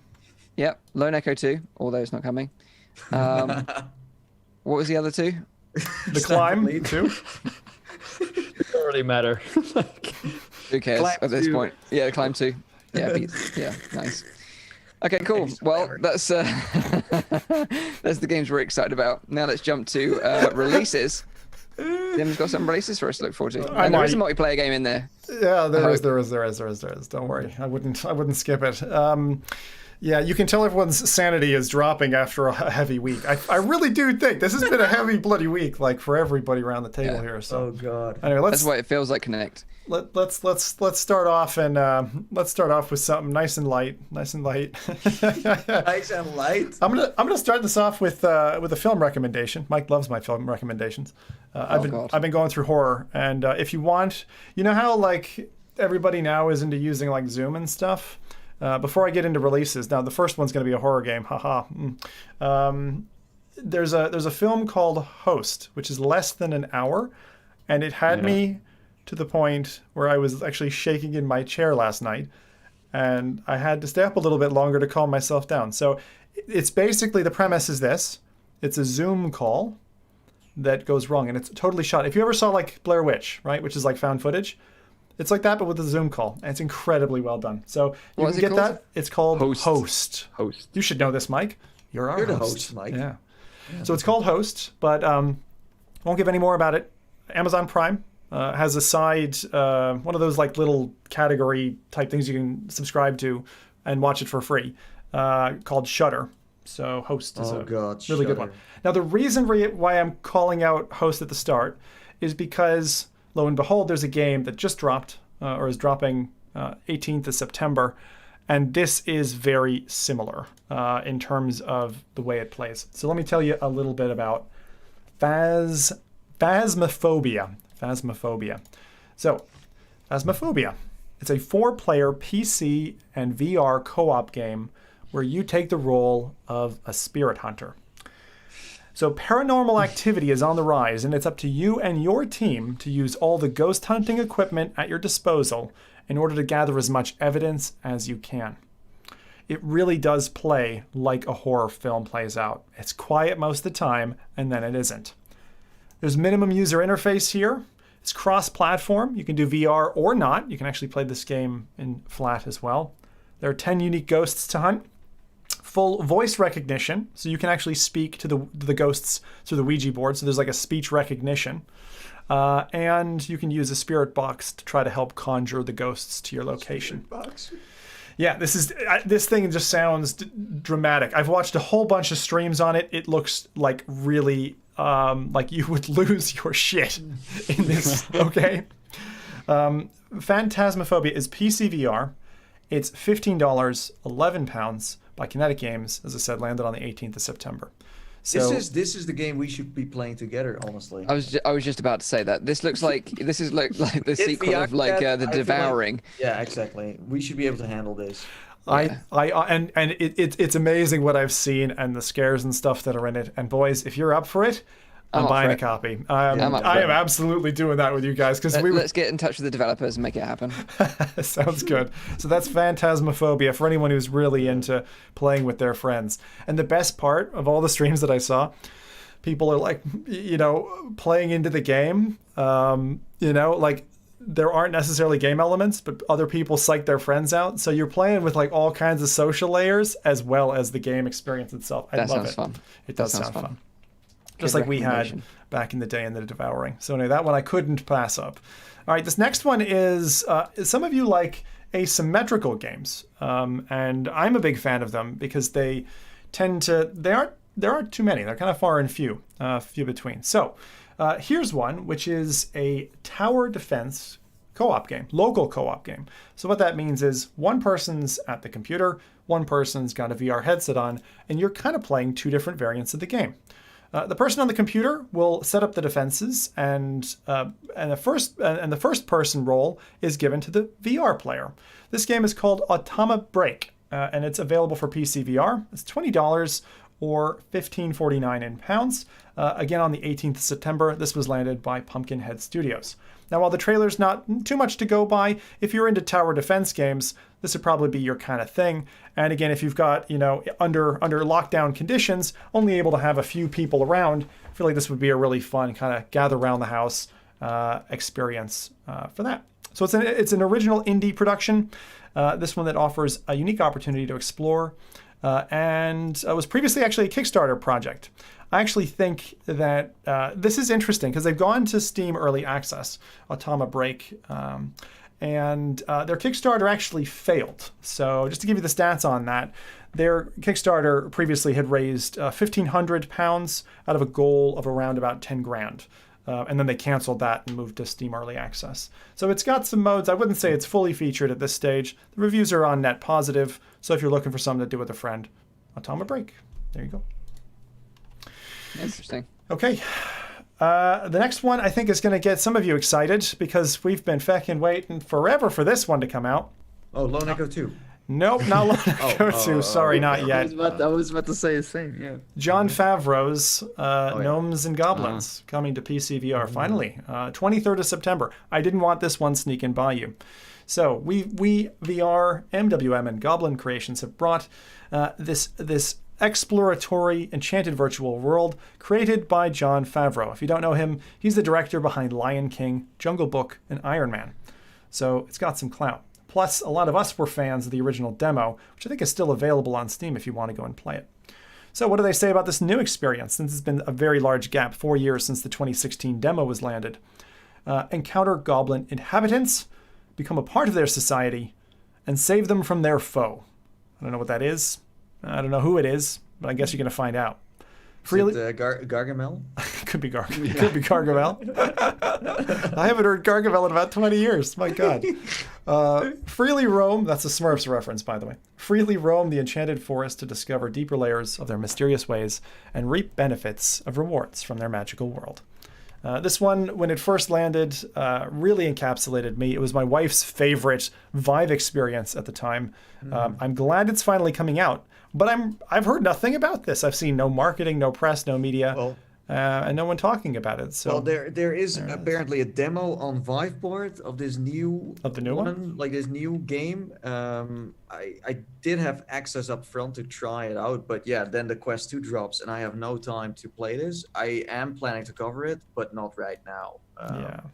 Yep. Lone Echo 2, although it's not coming. What was the other two? The Climb, too. It doesn't really matter. Who cares Climb at this 2. point? Yeah, Climb 2. Yeah, nice. Okay, cool. Well, that's that's the games we're excited about. Now let's jump to releases. Tim's got some releases for us to look forward to. And there is a multiplayer game in there. Yeah, there is. Don't worry. I wouldn't skip it. Yeah, you can tell everyone's sanity is dropping after a heavy week. I really do think this has been a heavy bloody week, like for everybody around the table here. So, Oh God. anyway, That's what it feels like. Connect. let's start off with something nice and light. Nice and light. I'm gonna start this off with a film recommendation. Mike loves my film recommendations. I've been going through horror, and if you want, you know how like everybody now is into using like Zoom and stuff. Before I get into releases, now the first one's going to be a horror game. Haha. There's a film called Host, which is less than an hour, and it had me to the point where I was actually shaking in my chair last night, and I had to stay up a little bit longer to calm myself down. So it's basically, the premise is this: it's a Zoom call that goes wrong, and it's totally shot. If you ever saw like Blair Witch, right, which is like found footage. It's like that, but with a Zoom call. And it's incredibly well done. So you can get that. It's called Host. You should know this, Mike. You're our You're host. the host, Mike. Yeah. So it's called Host, but won't give any more about it. Amazon Prime has a side, one of those like little category type things you can subscribe to and watch it for free, called Shudder. So Host is really good one. Now the reason why I'm calling out Host at the start is because, lo and behold, there's a game that just dropped, or is dropping 18th of September, and this is very similar in terms of the way it plays. So let me tell you a little bit about Phasmophobia. So, Phasmophobia. It's a 4-player PC and VR co-op game where you take the role of a spirit hunter. So paranormal activity is on the rise, and it's up to you and your team to use all the ghost hunting equipment at your disposal in order to gather as much evidence as you can. It really does play like a horror film plays out. It's quiet most of the time, and then it isn't. There's minimum user interface here. It's cross-platform. You can do VR or not. You can actually play this game in flat as well. There are 10 unique ghosts to hunt. Full voice recognition, so you can actually speak to the ghosts through the Ouija board. So there's like a speech recognition, and you can use a spirit box to try to help conjure the ghosts to your location. Yeah, this thing just sounds dramatic. I've watched a whole bunch of streams on it. It looks like really like you would lose your shit in this. Okay, Phantasmophobia is PC VR. It's $15, £11 by Kinetic Games. As I said, landed on the 18th of September. So This is the game we should be playing together, honestly. I was just about to say that. This looks like the sequel of like the Devouring. Yeah, exactly. We should be able to handle this. It's amazing what I've seen and the scares and stuff that are in it. And boys, if you're up for it, I'm buying a copy. I am absolutely doing that with you guys, because let's get in touch with the developers and make it happen. Sounds good. So that's Phantasmophobia for anyone who's really into playing with their friends. And the best part of all the streams that I saw, people are like, playing into the game. Like there aren't necessarily game elements, but other people psych their friends out. So you're playing with like all kinds of social layers as well as the game experience itself. I love it. Fun. It does sound fun. Just like we had back in the day in the Devouring. So anyway, that one I couldn't pass up. All right, this next one is some of you like asymmetrical games, and I'm a big fan of them because there aren't too many. They're kind of far and few between. So Here's one, which is a tower defense co-op game, local co-op game. So what that means is one person's at the computer, one person's got a VR headset on, and you're kind of playing two different variants of the game. The person on the computer will set up the defenses, and the first person role is given to the VR player. This game is called Automa Break, and it's available for PC VR. It's $20 or $15.49 in pounds. Again, on the 18th of September, this was landed by Pumpkinhead Studios. Now, while the trailer's not too much to go by, if you're into tower defense games, this would probably be your kind of thing. And again, if you've got, under lockdown conditions, only able to have a few people around, I feel like this would be a really fun kind of gather around the house experience for that. So it's an original indie production, this one that offers a unique opportunity to explore, and was previously actually a Kickstarter project. I actually think that this is interesting because they've gone to Steam Early Access, Automa Break, and their Kickstarter actually failed. So just to give you the stats on that, their Kickstarter previously had raised £1,500 out of a goal of around about 10 grand. And then they canceled that and moved to Steam Early Access. So it's got some modes. I wouldn't say it's fully featured at this stage. The reviews are on net positive. So if you're looking for something to do with a friend, Automa Break. There you go. Interesting. Okay. The next one I think is going to get some of you excited because we've been feckin' waiting forever for this one to come out. Oh, Lone Echo 2. Nope, not Lone Echo 2. Sorry, not yet. I was about to say the same, yeah. Jon Favreau's Gnomes and Goblins coming to PC VR finally, 23rd of September. I didn't want this one sneaking by you. So we VR, MWM, and Goblin Creations have brought this exploratory, enchanted virtual world created by Jon Favreau. If you don't know him, he's the director behind Lion King, Jungle Book, and Iron Man. So it's got some clout. Plus, a lot of us were fans of the original demo, which I think is still available on Steam if you want to go and play it. So what do they say about this new experience, since it's been a very large gap, 4 years since the 2016 demo was landed? Encounter goblin inhabitants, become a part of their society, and save them from their foe. I don't know what that is. I don't know who it is, but I guess you're going to find out. Is it Gargamel? Could be Gargamel. Could be Gargamel. I haven't heard Gargamel in about 20 years. My God. Freely roam. That's a Smurfs reference, by the way. Freely roam the enchanted forest to discover deeper layers of their mysterious ways and reap benefits of rewards from their magical world. This one, when it first landed, really encapsulated me. It was my wife's favorite Vive experience at the time. I'm glad it's finally coming out. But I've heard nothing about this. I've seen no marketing, no press, no media, and no one talking about it. So there is apparently a demo on Viveboard of this new one, like this new game. I did have access up front to try it out, but yeah, then the Quest 2 drops, and I have no time to play this. I am planning to cover it, but not right now.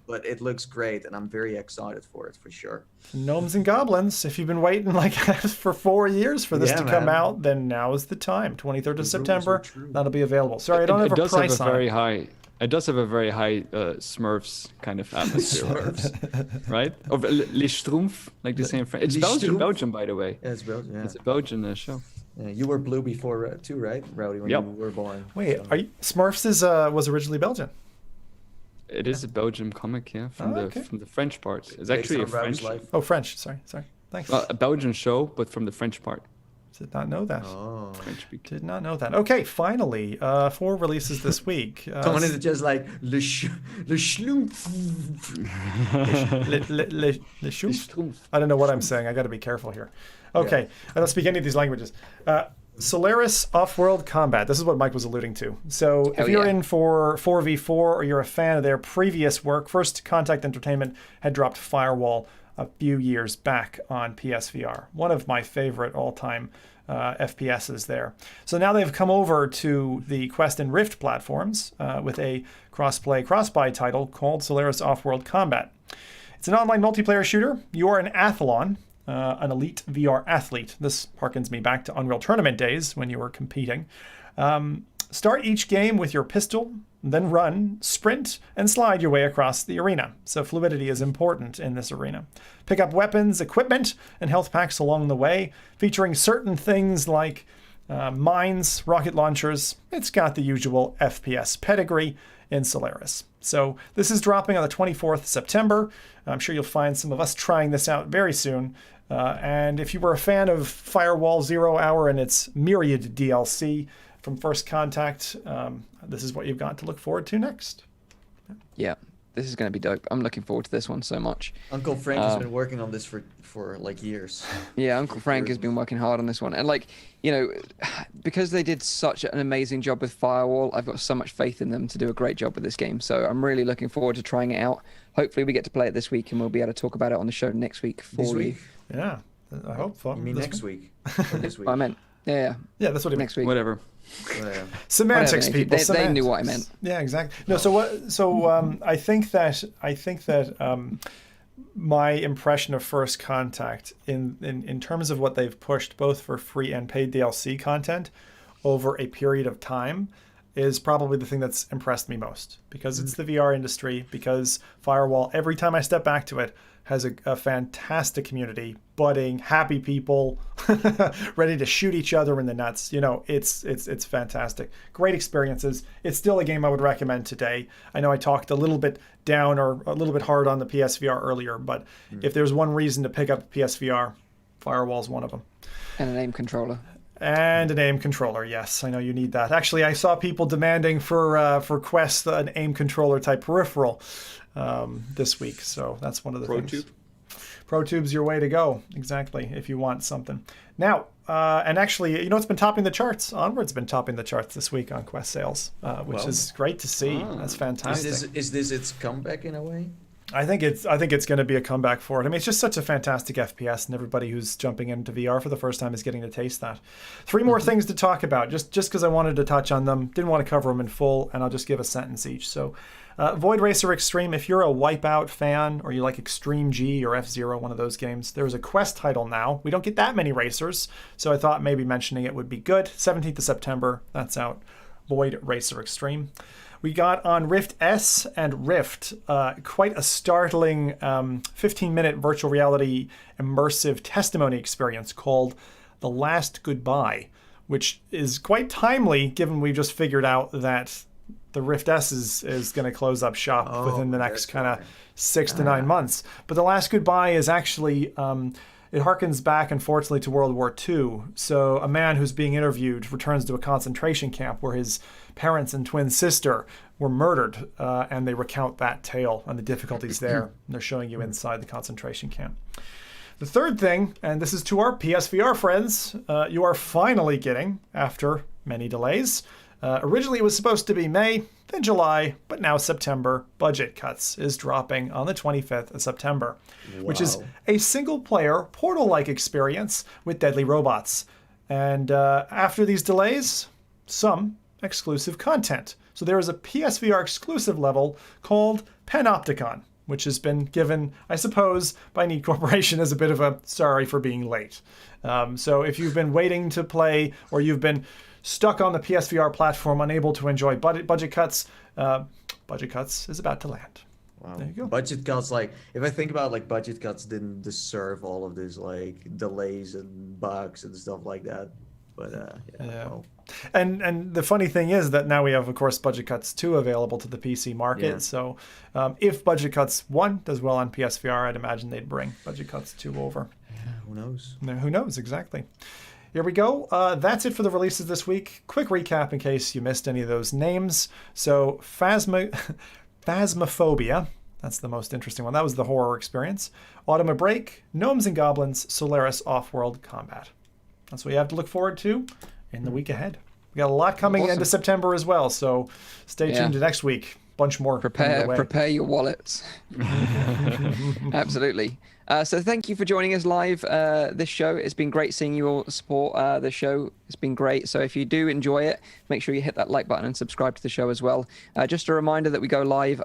But it looks great, and I'm very excited for it for sure. Gnomes and Goblins. If you've been waiting like for 4 years for this to come out, then now is the time. 23rd of September, that'll be available. Sorry, I don't have a price on it. It does have a very high Smurfs kind of atmosphere, right? Or Les Schtroumpfs, like they say in French. It's Belgium, by the way. Yeah, it's Belgium. Yeah. It's a Belgian show. Yeah, you were blue before too, right, Rowdy? When you were born. Wait, Smurfs was originally Belgian? It is a Belgian comic, yeah, from the French part. It's actually a French. Oh, French. Sorry. Thanks. Well, a Belgian show, but from the French part. Did not know that. Oh, did not know that. Okay, finally, 4 releases this week. Someone is just like le schlumpf. Le schlumpf. I don't know what I'm saying. I got to be careful here. Okay, I don't speak any of these languages. Solaris Off-World Combat. This is what Mike was alluding to. So if you're in for 4v4 or you're a fan of their previous work, First Contact Entertainment had dropped Firewall a few years back on PSVR. One of my favorite all-time FPSs there. So now they've come over to the Quest and Rift platforms with a cross-buy title called Solaris Off-World Combat. It's an online multiplayer shooter. You're an athlon, an elite VR athlete. This harkens me back to Unreal Tournament days when you were competing. Start each game with your pistol, then run, sprint, and slide your way across the arena. So fluidity is important in this arena. Pick up weapons, equipment, and health packs along the way, featuring certain things like mines, rocket launchers. It's got the usual FPS pedigree. in Solaris. So this is dropping on the 24th of September. I'm sure you'll find some of us trying this out very soon. And if you were a fan of Firewall 0 Hour and its myriad DLC from First Contact, this is what you've got to look forward to next. Yeah, this is going to be dope. I'm looking forward to this one so much. Uncle Frank has been working on this for like years. Yeah, Uncle Frank has been working hard on this one. And like, because they did such an amazing job with Firewall, I've got so much faith in them to do a great job with this game. So I'm really looking forward to trying it out. Hopefully we get to play it this week and we'll be able to talk about it on the show next week for This week? you. Yeah, I hope so. You mean next week? Or this week? I meant, yeah, that's what it meant. next week. Whatever. Semantics, Whatever, people. they knew what I meant. Yeah, exactly. No, I think that my impression of First Contact in terms of what they've pushed both for free and paid DLC content over a period of time is probably the thing that's impressed me most, because it's the VR industry, because Firewall, every time I step back to it, has a fantastic community, budding, happy people, ready to shoot each other in the nuts. It's fantastic. Great experiences. It's still a game I would recommend today. I know I talked a little bit down or a little bit hard on the PSVR earlier, but if there's one reason to pick up the PSVR, Firewall's one of them. And an aim controller. And an aim controller, yes. I know you need that. Actually, I saw people demanding for Quest an aim controller type peripheral this week. So that's one of the things. ProTube's your way to go, exactly, if you want something. Now, and actually, it's been topping the charts. Onward's been topping the charts this week on Quest sales, which is great to see. That's fantastic. Is this its comeback in a way? I think it's going to be a comeback for it. I mean, it's just such a fantastic FPS, and everybody who's jumping into VR for the first time is getting to taste that. 3 more things to talk about, just because I wanted to touch on them. Didn't want to cover them in full, and I'll just give a sentence each. So, Void Racer Extreme, if you're a Wipeout fan, or you like Extreme G or F-Zero, one of those games, there's a Quest title now. We don't get that many racers, so I thought maybe mentioning it would be good. 17th of September, that's out. Void Racer Extreme. We got on Rift S and Rift quite a startling 15-minute virtual reality immersive testimony experience called The Last Goodbye, which is quite timely given we've just figured out that the Rift S is going to close up shop within the next kind of 6 to 9 months. But The Last Goodbye is actually... it harkens back, unfortunately, to World War II. So a man who's being interviewed returns to a concentration camp where his parents and twin sister were murdered, and they recount that tale and the difficulties there. And they're showing you inside the concentration camp. The third thing, and this is to our PSVR friends, you are finally getting, after many delays, originally it was supposed to be May, then July, but now September. Budget Cuts is dropping on the 25th of September, which is a single-player Portal-like experience with deadly robots. And after these delays, some exclusive content. So there is a PSVR exclusive level called Panopticon, which has been given, I suppose, by Neat Corporation as a bit of a sorry for being late. So if you've been waiting to play, or you've been stuck on the PSVR platform, unable to enjoy Budget Cuts, Budget Cuts is about to land. Wow. There you go. Budget Cuts, like, if I think about, like, Budget Cuts didn't deserve all of this, like, delays and bugs and stuff like that. But, yeah. Well. And the funny thing is that now we have, of course, Budget Cuts 2 available to the PC market. Yeah. So if Budget Cuts 1 does well on PSVR, I'd imagine they'd bring Budget Cuts 2 over. Yeah, who knows? Who knows, exactly. Here we go. That's it for the releases this week. Quick recap in case you missed any of those names. So Phasmophobia, that's the most interesting one. That was the horror experience. Autumn Break, Gnomes and Goblins, Solaris Off-World Combat. That's what you have to look forward to in the week ahead. We got a lot coming into September as well, so stay tuned to next week. Bunch more. Prepare your wallets. Absolutely. So thank you for joining us live this show. It's been great seeing you all support the show. It's been great. So if you do enjoy it, make sure you hit that like button and subscribe to the show as well. Just a reminder that we go live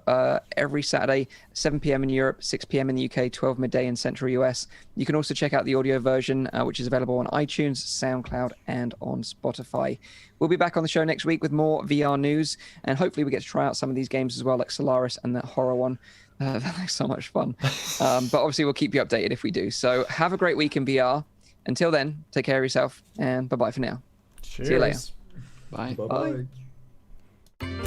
every Saturday, 7 p.m. in Europe, 6 p.m. in the UK, 12 midday in Central US. You can also check out the audio version, which is available on iTunes, SoundCloud, and on Spotify. We'll be back on the show next week with more VR news, and hopefully we get to try out some of these games as well, like Solaris and that horror one. That looks so much fun. But obviously we'll keep you updated if we do. So have a great week in VR. Until then, take care of yourself, and bye-bye for now. Cheers. See you later. Bye. Bye-bye.